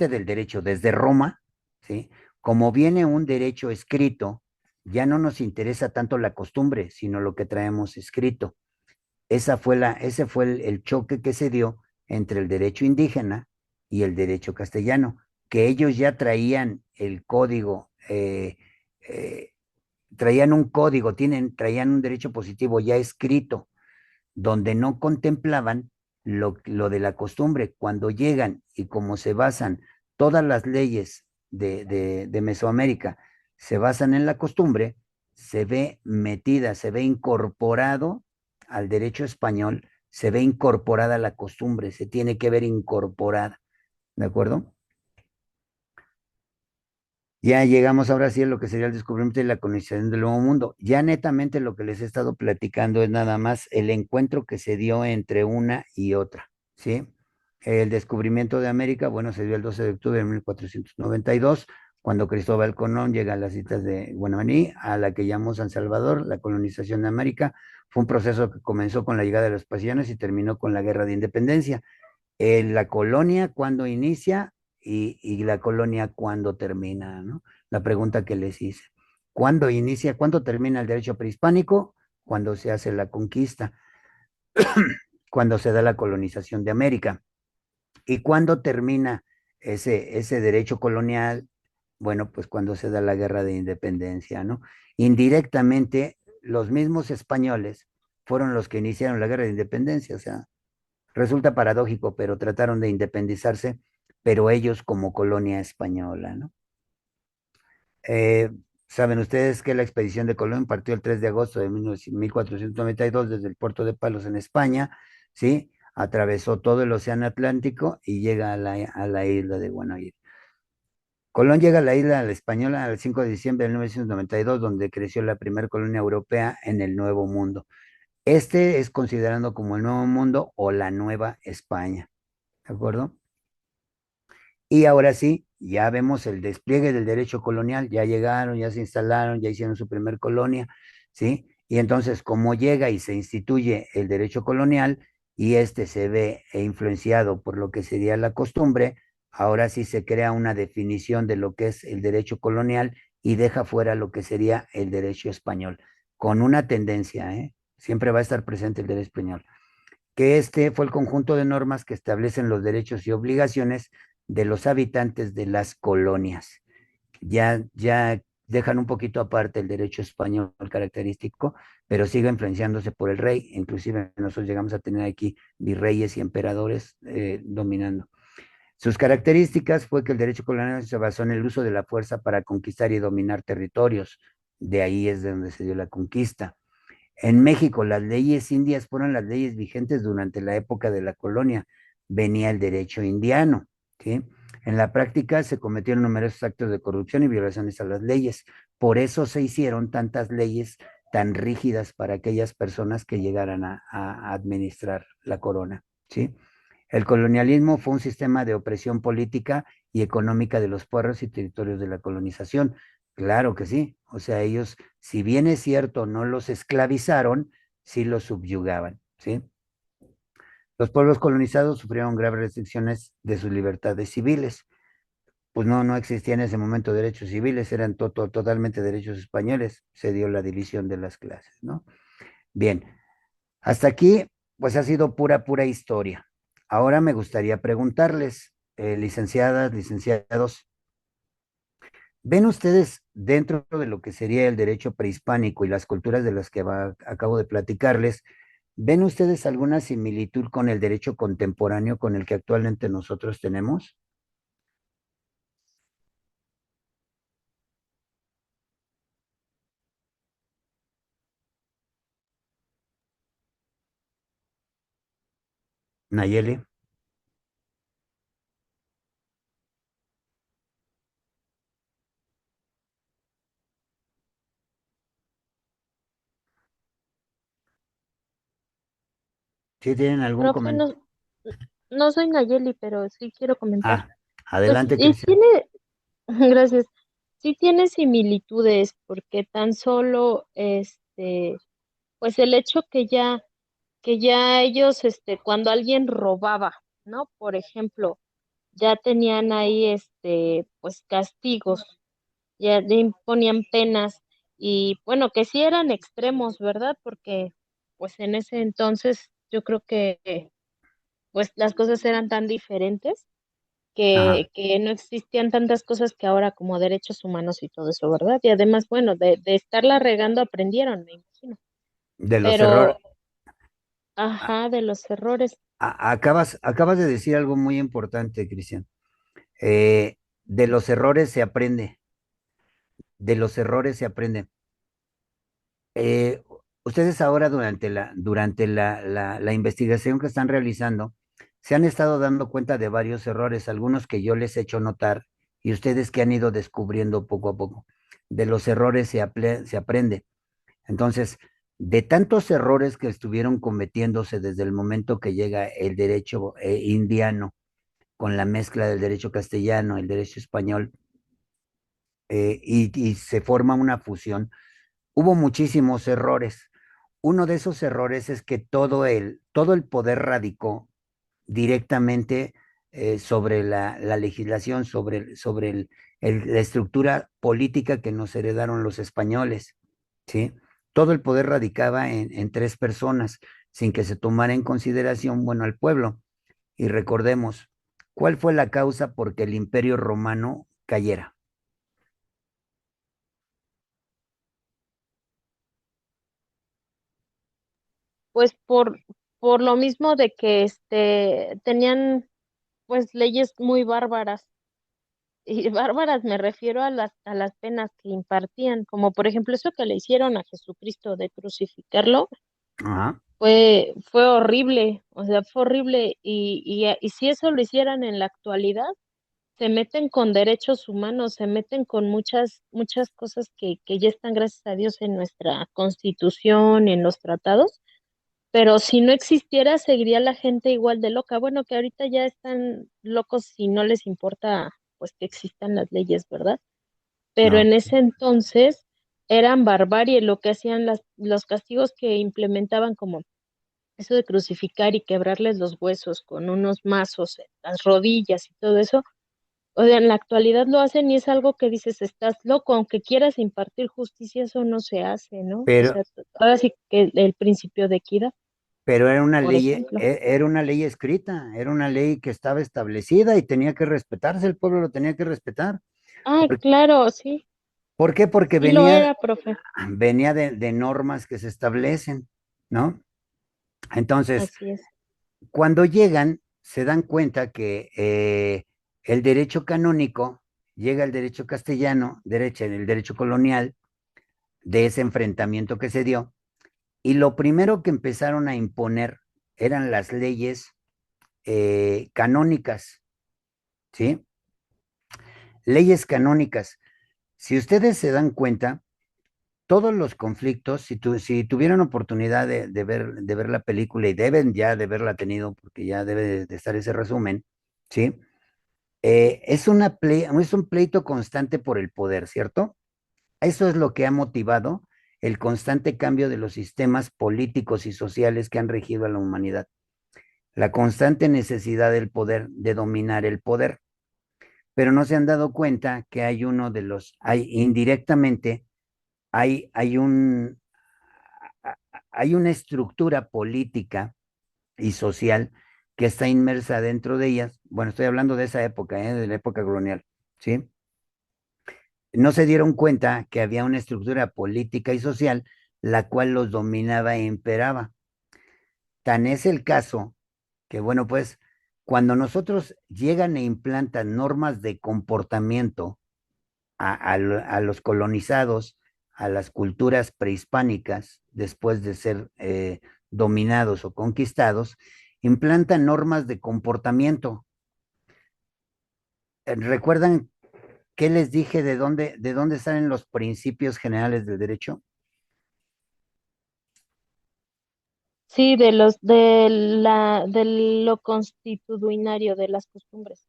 del derecho desde Roma, ¿sí? Como viene un derecho escrito, ya no nos interesa tanto la costumbre, sino lo que traemos escrito. Ese fue el choque que se dio entre el derecho indígena y el derecho castellano, que ellos ya traían el código, traían un código, traían un derecho positivo ya escrito, donde no contemplaban lo de la costumbre. Cuando llegan y como se basan todas las leyes de Mesoamérica, se basan en la costumbre, se ve metida, se ve incorporado al derecho español, se ve incorporada la costumbre, se tiene que ver incorporada, ¿de acuerdo? Ya llegamos ahora sí a lo que sería el descubrimiento y la colonización del Nuevo Mundo. Ya netamente lo que les he estado platicando es nada más el encuentro que se dio entre una y otra, ¿sí? El descubrimiento de América, bueno, se dio el 12 de octubre de 1492, cuando Cristóbal Colón llega a las islas de Guananí, a la que llamó San Salvador. La colonización de América fue un proceso que comenzó con la llegada de los españoles y terminó con la Guerra de Independencia. La colonia cuando inicia y la colonia cuando termina, ¿no? La pregunta que les hice. ¿Cuándo inicia, cuándo termina el derecho prehispánico? Cuando se hace la conquista, cuando se da la colonización de América. ¿Y cuándo termina ese derecho colonial? Bueno, pues cuando se da la guerra de independencia, ¿no? Indirectamente, los mismos españoles fueron los que iniciaron la guerra de independencia, o sea, resulta paradójico, pero trataron de independizarse, pero ellos como colonia española, ¿no? Eh, Saben ustedes que la expedición de Colón partió el 3 de agosto de 1492 desde el puerto de Palos en España, ¿sí? Atravesó todo el océano Atlántico y llega a la isla de Guanaír. Colón llega a la isla española el 5 de diciembre de 1992, donde creció la primera colonia europea en el Nuevo Mundo. Este es considerado como el Nuevo Mundo o la Nueva España, ¿de acuerdo? Y ahora sí, ya vemos el despliegue del derecho colonial, ya llegaron, ya se instalaron, ya hicieron su primer colonia, ¿sí? Y entonces, como llega y se instituye el derecho colonial y este se ve influenciado por lo que sería la costumbre, ahora sí se crea una definición de lo que es el derecho colonial y deja fuera lo que sería el derecho español, con una tendencia, ¿eh? Siempre va a estar presente el derecho español, que este fue el conjunto de normas que establecen los derechos y obligaciones de los habitantes de las colonias. Ya dejan un poquito aparte el derecho español característico, pero sigue influenciándose por el rey. Inclusive nosotros llegamos a tener aquí virreyes y emperadores dominando. Sus características fue que el derecho colonial se basó en el uso de la fuerza para conquistar y dominar territorios. De ahí es de donde se dio la conquista. En México, las leyes indias fueron las leyes vigentes durante la época de la colonia. Venía el derecho indiano, ¿sí? En la práctica se cometieron numerosos actos de corrupción y violaciones a las leyes. Por eso se hicieron tantas leyes tan rígidas para aquellas personas que llegaran a administrar la corona, ¿sí? El colonialismo fue un sistema de opresión política y económica de los pueblos y territorios de la colonización. Claro que sí. O sea, ellos, si bien es cierto, no los esclavizaron, sí los subyugaban, ¿sí? Los pueblos colonizados sufrieron graves restricciones de sus libertades civiles. Pues no existían en ese momento derechos civiles, eran totalmente derechos españoles. Se dio la división de las clases, ¿no? Bien, hasta aquí, pues ha sido pura historia. Ahora me gustaría preguntarles, licenciadas, licenciados, ¿Ven ustedes dentro de lo que sería el derecho prehispánico y las culturas de las que acabo de platicarles, ven ustedes alguna similitud con el derecho contemporáneo con el que actualmente nosotros tenemos? Nayeli, ¿sí tienen algún Profe, comentario? no soy Nayeli, pero sí quiero comentar. Ah, Pues, adelante, y Cristian. tiene, gracias, sí tiene similitudes, porque tan solo, pues el hecho que ya ellos, cuando alguien robaba, ¿no? Por ejemplo, ya tenían ahí, pues castigos, ya imponían penas, y bueno, que sí eran extremos, ¿verdad? Porque, pues en ese entonces, yo creo que, pues las cosas eran tan diferentes Ajá, que no existían tantas cosas que ahora como derechos humanos y todo eso, ¿verdad? Y además, bueno, de estarla regando aprendieron, me imagino. de los errores. Pero, ajá, de los errores, Acabas de decir algo muy importante, Cristian. De los errores se aprende, de los errores se aprende. Eh, Ustedes ahora durante la investigación que están realizando, se han estado dando cuenta de varios errores, algunos que yo les he hecho notar y ustedes que han ido descubriendo poco a poco. De los errores se aprende. Entonces, de tantos errores que estuvieron cometiéndose desde el momento que llega el derecho indiano con la mezcla del derecho castellano, el derecho español, y se forma una fusión, hubo muchísimos errores. Uno de esos errores es que todo el poder radicó directamente sobre la legislación, la estructura política que nos heredaron los españoles, ¿sí? Todo el poder radicaba en tres personas, sin que se tomara en consideración, bueno, al pueblo. Y recordemos, ¿cuál fue la causa por que el Imperio Romano cayera? pues por lo mismo de que tenían pues leyes muy bárbaras. Y bárbaras me refiero a las penas que impartían, como por ejemplo eso que le hicieron a Jesucristo de crucificarlo, Ajá. fue horrible, o sea, fue horrible. Y si eso lo hicieran en la actualidad, se meten con derechos humanos, se meten con muchas cosas que ya están, gracias a Dios, en nuestra Constitución, en los tratados. Pero si no existiera, seguiría la gente igual de loca. Bueno, que ahorita ya están locos si no les importa, pues, que existan las leyes, ¿verdad? Pero No, en ese entonces eran barbarie lo que hacían los castigos que implementaban, como eso de crucificar y quebrarles los huesos con unos mazos en las rodillas y todo eso. O sea, en la actualidad lo hacen y es algo que dices, estás loco, aunque quieras impartir justicia, eso no se hace, ¿no? O pero, sea, ahora sí que el principio de equidad, pero por ejemplo. era una ley escrita, era una ley que estaba establecida y tenía que respetarse, el pueblo lo tenía que respetar. Ah, ¿Por, claro, sí, por qué? Porque sí lo era, profe. venía de normas que se establecen, ¿no? Entonces, Así es. cuando llegan, se dan cuenta que el derecho canónico llega el derecho castellano, el derecho colonial, de ese enfrentamiento que se dio, y lo primero que empezaron a imponer eran las leyes canónicas, ¿sí? Leyes canónicas. Si ustedes se dan cuenta, todos los conflictos, si tuvieran oportunidad de ver la película y deben ya de haberla tenido, porque ya debe de estar ese resumen, ¿sí? Es un pleito constante por el poder, ¿cierto? Eso es lo que ha motivado el constante cambio de los sistemas políticos y sociales que han regido a la humanidad. La constante necesidad del poder, de dominar el poder. Pero no se han dado cuenta que hay indirectamente, hay, hay un, hay una estructura política y social que está inmersa dentro de ellas. Bueno, estoy hablando de esa época, de la época colonial, ¿sí? no se dieron cuenta que había una estructura política y social la cual los dominaba e imperaba. Tan es el caso que, bueno, pues cuando nosotros llegan e implantan normas de comportamiento a los colonizados, a las culturas prehispánicas, después de ser dominados o conquistados, implantan normas de comportamiento. ¿Recuerdan qué les dije de dónde salen los principios generales del derecho? Sí, de lo constitucionario, de las costumbres.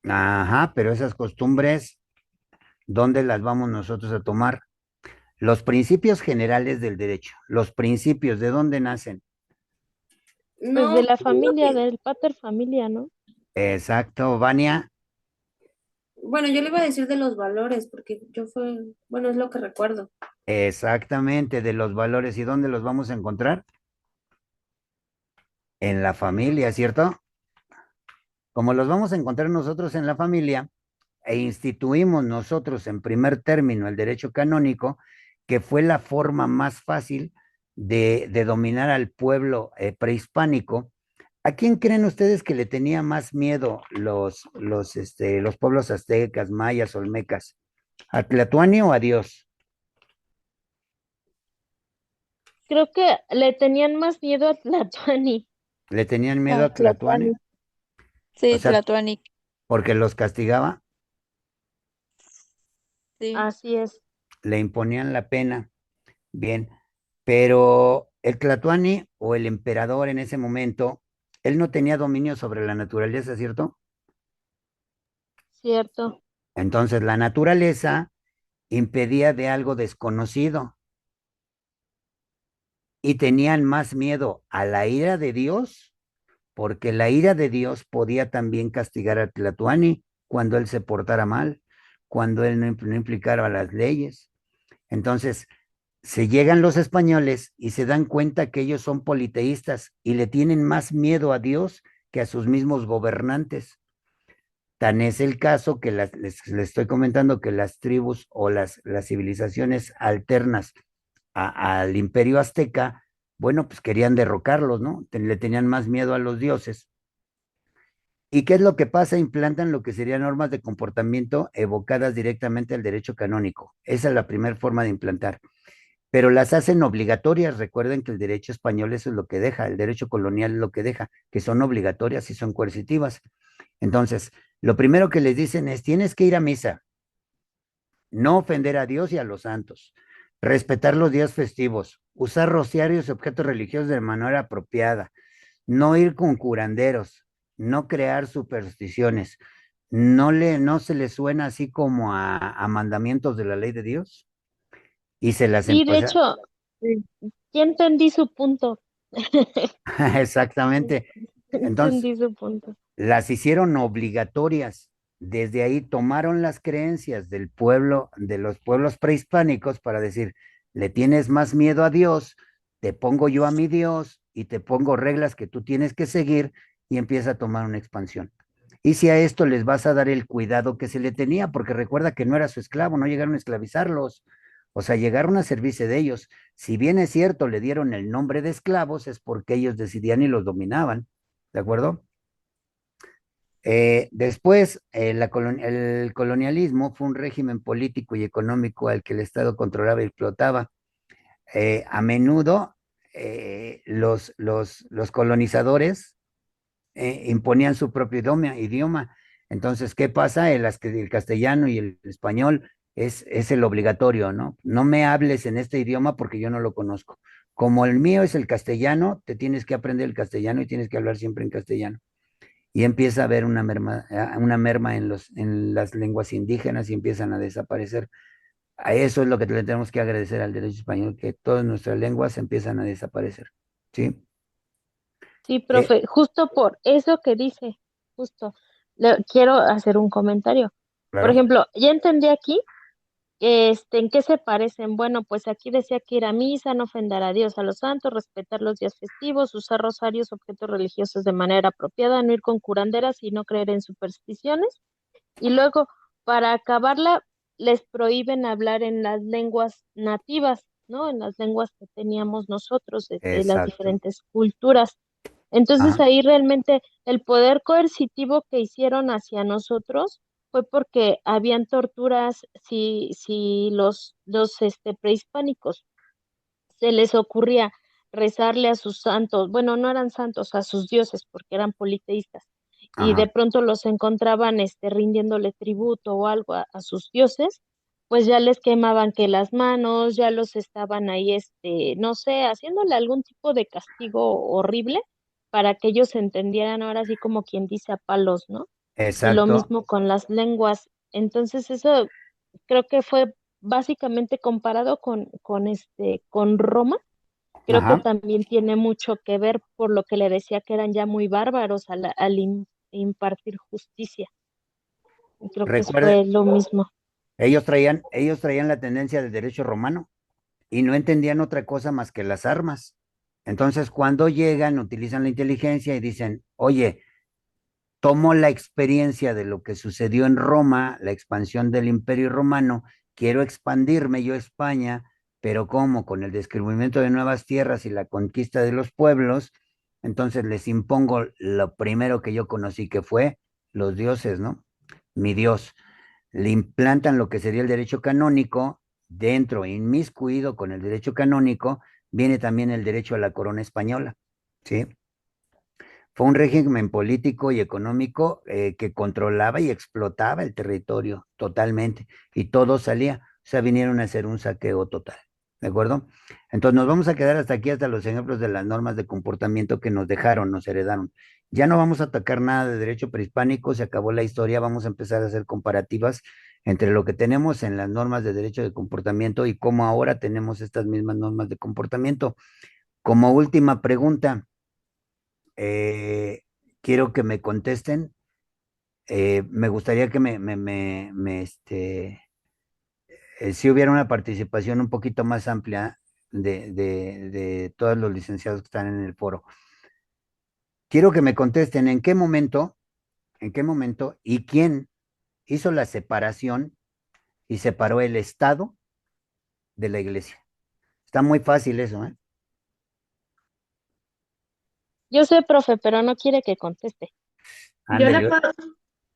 Ajá, pero esas costumbres, ¿dónde las vamos nosotros a tomar? Los principios generales del derecho, los principios, ¿de dónde nacen? Pues de No, la yo digo familia, que, del pater familia, ¿no? Exacto, Vania, bueno, yo le iba a decir de los valores, porque bueno, es lo que recuerdo. exactamente, de los valores. ¿Y dónde los vamos a encontrar? En la familia, ¿cierto? Como los vamos a encontrar nosotros en la familia, e instituimos nosotros en primer término el derecho canónico, que fue la forma más fácil de dominar al pueblo prehispánico. ¿A quién creen ustedes que le tenía más miedo los pueblos aztecas, mayas, olmecas? ¿A Tlatuani o a Dios? Creo que le tenían más miedo a Tlatuani. ¿Le tenían miedo Ah, a Tlatuani? Tlatuani. O Sí, sea, Tlatuani. porque los castigaba, Sí. Así es, le imponían la pena. Bien, pero el Tlatuani o el emperador en ese momento, él no tenía dominio sobre la naturaleza, ¿cierto? cierto. Entonces la naturaleza impedía de algo desconocido y tenían más miedo a la ira de Dios, porque la ira de Dios podía también castigar a Tlatuani cuando él se portara mal, cuando él no implicara las leyes. Entonces, se llegan los españoles y se dan cuenta que ellos son politeístas y le tienen más miedo a Dios que a sus mismos gobernantes. Tan es el caso que les estoy comentando que las tribus o las civilizaciones alternas al imperio azteca, bueno, pues querían derrocarlos, ¿no? Le tenían más miedo a los dioses. ¿Y qué es lo que pasa? Implantan lo que serían normas de comportamiento evocadas directamente al derecho canónico. Esa es la primera forma de implantar, pero las hacen obligatorias. Recuerden que el derecho español eso es lo que deja, el derecho colonial es lo que deja, que son obligatorias y son coercitivas. Entonces, lo primero que les dicen es, tienes que ir a misa, no ofender a Dios y a los santos, respetar los días festivos, usar rociarios y objetos religiosos de manera apropiada, no ir con curanderos, no crear supersticiones. No se les suena así como a mandamientos de la ley de Dios y se las Sí, de empezó. hecho, ya entendí su punto. Exactamente. Entonces, Entendí su punto. las hicieron obligatorias. Desde ahí tomaron las creencias del pueblo, de los pueblos prehispánicos para decir, le tienes más miedo a Dios, te pongo yo a mi Dios y te pongo reglas que tú tienes que seguir y empieza a tomar una expansión. Y si a esto les vas a dar el cuidado que se le tenía, porque recuerda que no era su esclavo, no llegaron a esclavizarlos, o sea, llegaron a servirse de ellos. Si bien es cierto, le dieron el nombre de esclavos, es porque ellos decidían y los dominaban, ¿de acuerdo? Después, el colonialismo fue un régimen político y económico al que el Estado controlaba y explotaba. A menudo, los colonizadores imponían su propio idioma. Entonces, ¿qué pasa? El castellano y el español es el obligatorio, ¿no? No me hables en este idioma porque yo no lo conozco. Como el mío es el castellano, te tienes que aprender el castellano y tienes que hablar siempre en castellano. Y empieza a haber una merma en las lenguas indígenas y empiezan a desaparecer. A eso es lo que le tenemos que agradecer al derecho español, que todas nuestras lenguas empiezan a desaparecer. ¿Sí? Sí, Eh, profe, justo por eso que dice, justo, quiero hacer un comentario. Por claro. ejemplo, ya entendí aquí, ¿en qué se parecen? Bueno, pues aquí decía que ir a misa, no ofender a Dios, a los santos, respetar los días festivos, usar rosarios, objetos religiosos de manera apropiada, no ir con curanderas y no creer en supersticiones. Y luego, para acabarla, les prohíben hablar en las lenguas nativas, ¿no? En las lenguas que teníamos nosotros, de las Exacto. diferentes culturas. Entonces Ajá. ahí realmente el poder coercitivo que hicieron hacia nosotros fue porque habían torturas si los prehispánicos se les ocurría rezarle a sus santos, bueno, no eran santos, a sus dioses, porque eran politeístas, y de Ajá. pronto los encontraban rindiéndole tributo o algo a sus dioses, pues ya les quemaban que las manos, ya los estaban ahí, no sé, haciéndole algún tipo de castigo horrible para que ellos entendieran ahora así como quien dice a palos, ¿no? Y lo Exacto. mismo con las lenguas. Entonces eso creo que fue básicamente comparado con Roma. Creo que Ajá. también tiene mucho que ver por lo que le decía que eran ya muy bárbaros al impartir justicia. Y creo que Recuerda, fue lo mismo. ellos traían la tendencia del derecho romano y no entendían otra cosa más que las armas. Entonces, cuando llegan, utilizan la inteligencia y dicen, oye, tomo la experiencia de lo que sucedió en Roma, la expansión del Imperio Romano, quiero expandirme yo a España, pero ¿cómo? Con el descubrimiento de nuevas tierras y la conquista de los pueblos, entonces les impongo lo primero que yo conocí, que fue los dioses, ¿no? Mi Dios. Le implantan lo que sería el derecho canónico, dentro, inmiscuido con el derecho canónico, viene también el derecho a la corona española, ¿sí? Fue un régimen político y económico que controlaba y explotaba el territorio totalmente y todo salía. O sea, vinieron a hacer un saqueo total. ¿De acuerdo? Entonces nos vamos a quedar hasta aquí, hasta los ejemplos de las normas de comportamiento que nos dejaron, nos heredaron. Ya no vamos a atacar nada de derecho prehispánico, se acabó la historia, vamos a empezar a hacer comparativas entre lo que tenemos en las normas de derecho de comportamiento y cómo ahora tenemos estas mismas normas de comportamiento. Como última pregunta, eh, quiero que me contesten. Me gustaría que si hubiera una participación un poquito más amplia de todos los licenciados que están en el foro. Quiero que me contesten en qué momento y quién hizo la separación y separó el Estado de la Iglesia. Está muy fácil eso, ¿eh? Yo sé, profe, pero no quiere que conteste. Yo le Ándele. puedo,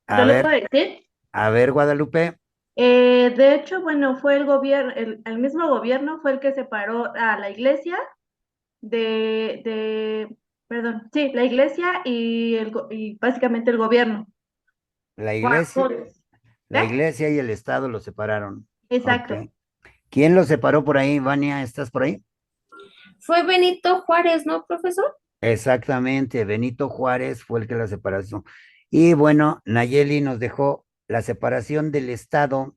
A yo le ver, puedo decir. Guadalupe. De hecho, bueno, fue el gobierno, el mismo gobierno fue el que separó a la iglesia perdón, sí, la iglesia y básicamente el gobierno. La Juan iglesia, Pablo. la ¿Eh? iglesia y el Estado lo separaron. Ok. Exacto. ¿Quién lo separó por ahí, Vania? ¿Estás por ahí? Fue Benito Juárez, ¿no, profesor? Exactamente, Benito Juárez fue el que la separación. Y bueno, Nayeli nos dejó la separación del Estado,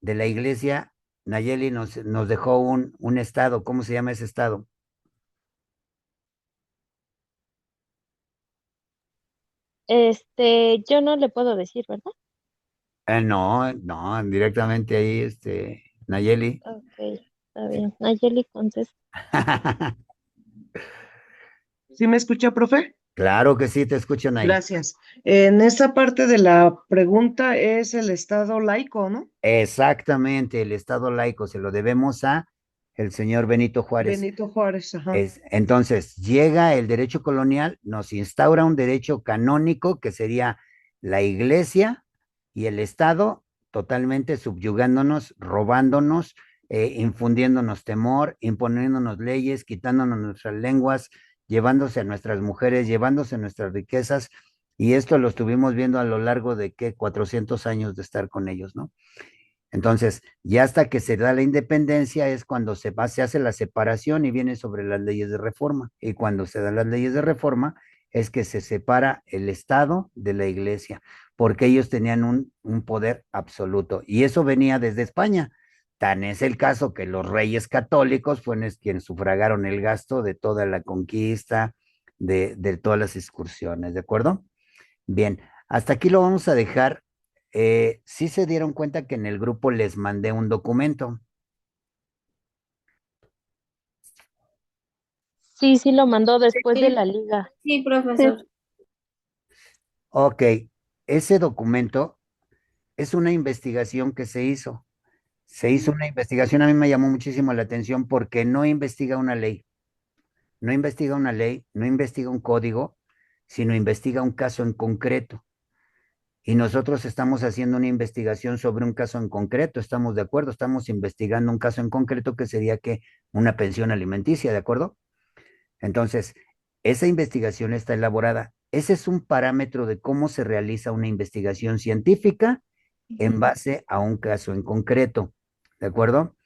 de la Iglesia. Nayeli nos dejó un Estado. ¿Cómo se llama ese Estado? Yo no le puedo decir, ¿verdad? No, no, directamente ahí, Nayeli. Ok, está bien. Nayeli contesta. ¿Sí me escucha, profe? Claro que sí, te escucho, Nay. Gracias. En esa parte de la pregunta es el Estado laico, ¿no? Exactamente, el Estado laico se lo debemos a el señor Benito Juárez. Benito Juárez, ajá. Entonces, llega el derecho colonial, nos instaura un derecho canónico que sería la iglesia y el Estado totalmente subyugándonos, robándonos, infundiéndonos temor, imponiéndonos leyes, quitándonos nuestras lenguas, llevándose a nuestras mujeres, llevándose nuestras riquezas, y esto lo estuvimos viendo a lo largo de, ¿qué? 400 años de estar con ellos, ¿no? Entonces, ya hasta que se da la independencia es cuando se hace la separación y viene sobre las leyes de reforma. Y cuando se dan las leyes de reforma es que se separa el Estado de la Iglesia, porque ellos tenían un poder absoluto. Y eso venía desde España. Tan es el caso que los reyes católicos fueron quienes sufragaron el gasto de toda la conquista, de todas las excursiones, ¿de acuerdo? Bien, hasta aquí lo vamos a dejar. Sí se dieron cuenta que en el grupo les mandé un documento. Sí, sí lo mandó después de la Sí, liga. sí, profesor. Ok, ese documento es una investigación que se hizo. Se hizo una investigación, a mí me llamó muchísimo la atención porque no investiga una ley, no investiga una ley, no investiga un código, sino investiga un caso en concreto. Y nosotros estamos haciendo una investigación sobre un caso en concreto, estamos de acuerdo, estamos investigando un caso en concreto que sería que una pensión alimenticia, ¿de acuerdo? Entonces, esa investigación está elaborada. Ese es un parámetro de cómo se realiza una investigación científica en base a un caso en concreto, ¿de acuerdo?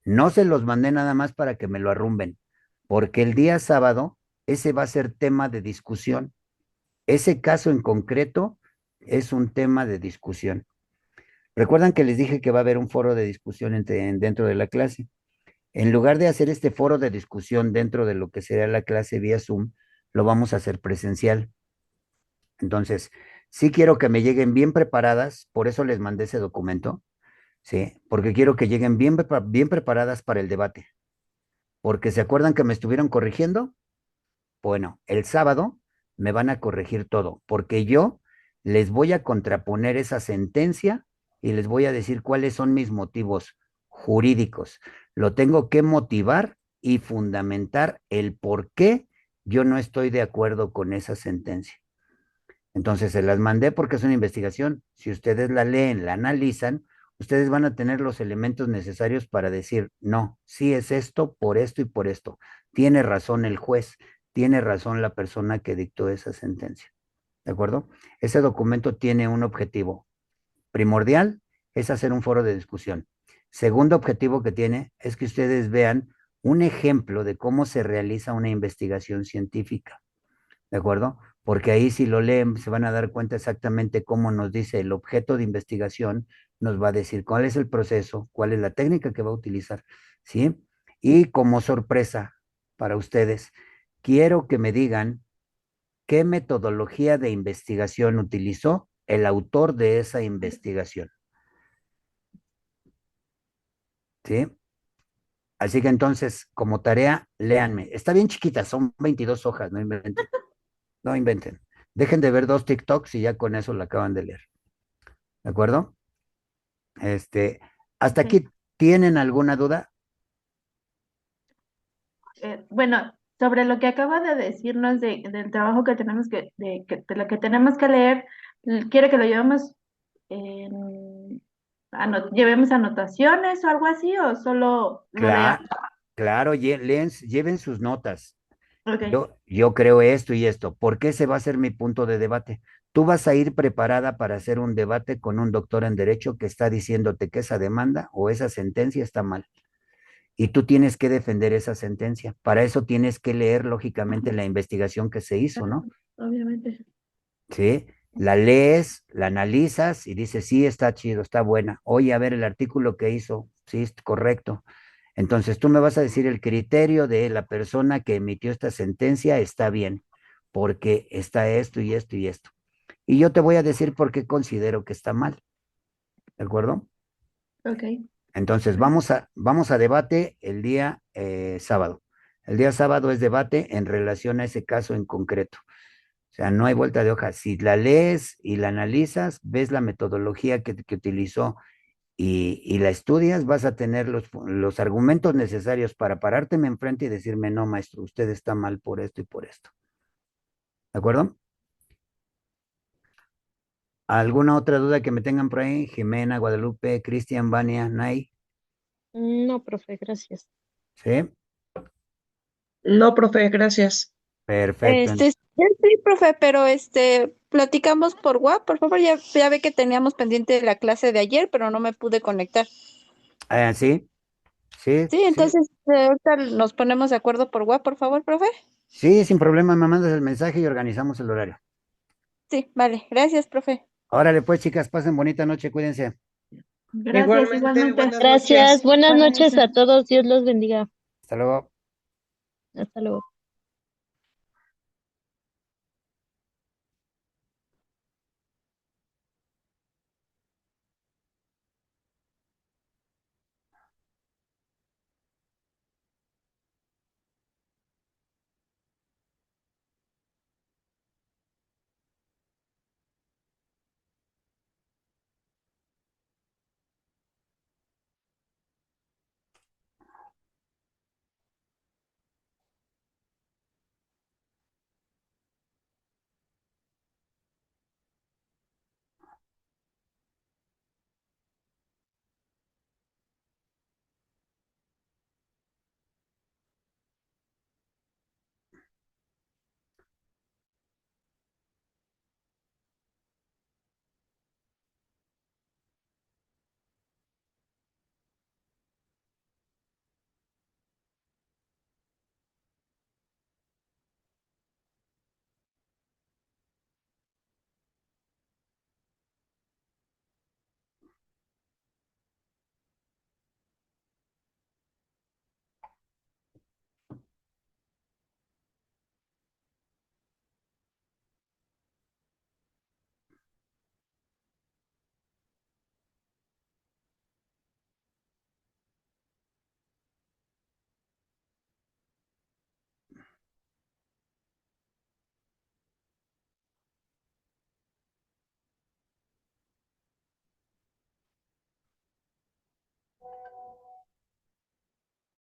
No se los mandé nada más para que me lo arrumben, porque el día sábado ese va a ser tema de discusión. Ese caso en concreto es un tema de discusión. Recuerdan que les dije que va a haber un foro de discusión dentro de la clase. En lugar de hacer este foro de discusión dentro de lo que sería la clase vía Zoom, lo vamos a hacer presencial. Entonces, sí quiero que me lleguen bien preparadas, por eso les mandé ese documento, ¿sí? Porque quiero que lleguen bien preparadas para el debate. Porque ¿se acuerdan que me estuvieron corrigiendo? Bueno, el sábado me van a corregir todo, porque yo les voy a contraponer esa sentencia y les voy a decir cuáles son mis motivos jurídicos. Lo tengo que motivar y fundamentar el por qué yo no estoy de acuerdo con esa sentencia. Entonces se las mandé porque es una investigación. Si ustedes la leen, la analizan, ustedes van a tener los elementos necesarios para decir, no, sí es esto, por esto y por esto. Tiene razón el juez, tiene razón la persona que dictó esa sentencia. ¿De acuerdo? Ese documento tiene un objetivo primordial, es hacer un foro de discusión. Segundo objetivo que tiene es que ustedes vean un ejemplo de cómo se realiza una investigación científica. ¿De acuerdo? Porque ahí si lo leen se van a dar cuenta exactamente cómo nos dice el objeto de investigación, nos va a decir cuál es el proceso, cuál es la técnica que va a utilizar, ¿sí? Y como sorpresa para ustedes, quiero que me digan qué metodología de investigación utilizó el autor de esa investigación, ¿sí? Así que entonces, como tarea, léanme. Está bien chiquita, son 22 hojas, no inventen. No inventen. Dejen de ver 2 TikToks y ya con eso la acaban de leer. ¿De acuerdo? ¿Hasta aquí tienen alguna duda? Bueno, sobre lo que acaba de decirnos del trabajo que tenemos de lo que tenemos que leer, ¿quiere que lo llevemos llevemos anotaciones o algo así o solo lo Claro, leamos? claro, lleven sus notas. Ok, Yo creo esto y esto. ¿Por qué ese va a ser mi punto de debate? Tú vas a ir preparada para hacer un debate con un doctor en derecho que está diciéndote que esa demanda o esa sentencia está mal. Y tú tienes que defender esa sentencia. Para eso tienes que leer lógicamente la investigación que se hizo, ¿no? obviamente. ¿Sí? La lees, la analizas y dices, sí, está chido, está buena. Oye, a ver el artículo que hizo, sí, es correcto. Entonces tú me vas a decir el criterio de la persona que emitió esta sentencia está bien, porque está esto y esto y esto. Y yo te voy a decir por qué considero que está mal, ¿de acuerdo? Ok. Entonces vamos a debate el día sábado. El día sábado es debate en relación a ese caso en concreto. O sea, no hay vuelta de hoja. Si la lees y la analizas, ves la metodología que utilizó y la estudias, vas a tener los argumentos necesarios para parárteme enfrente y decirme, no, maestro, usted está mal por esto y por esto. ¿De acuerdo? ¿Alguna otra duda que me tengan por ahí? Jimena, Guadalupe, Cristian, Vania, Nay. No, profe, gracias. ¿Sí? No, profe, gracias. Perfecto. Sí, profe, pero platicamos por WhatsApp, por favor, ya ve que teníamos pendiente la clase de ayer, pero no me pude conectar. Sí, sí, Sí, sí. entonces ahorita nos ponemos de acuerdo por WhatsApp, por favor, profe. Sí, sin problema, me mandas el mensaje y organizamos el horario. Sí, vale, gracias, profe. Órale, pues, chicas, pasen bonita noche, cuídense. Gracias, Igualmente, igualmente. buenas Gracias, noches. buenas Buenas noches noches. a todos, Dios los bendiga. Hasta luego. Hasta luego.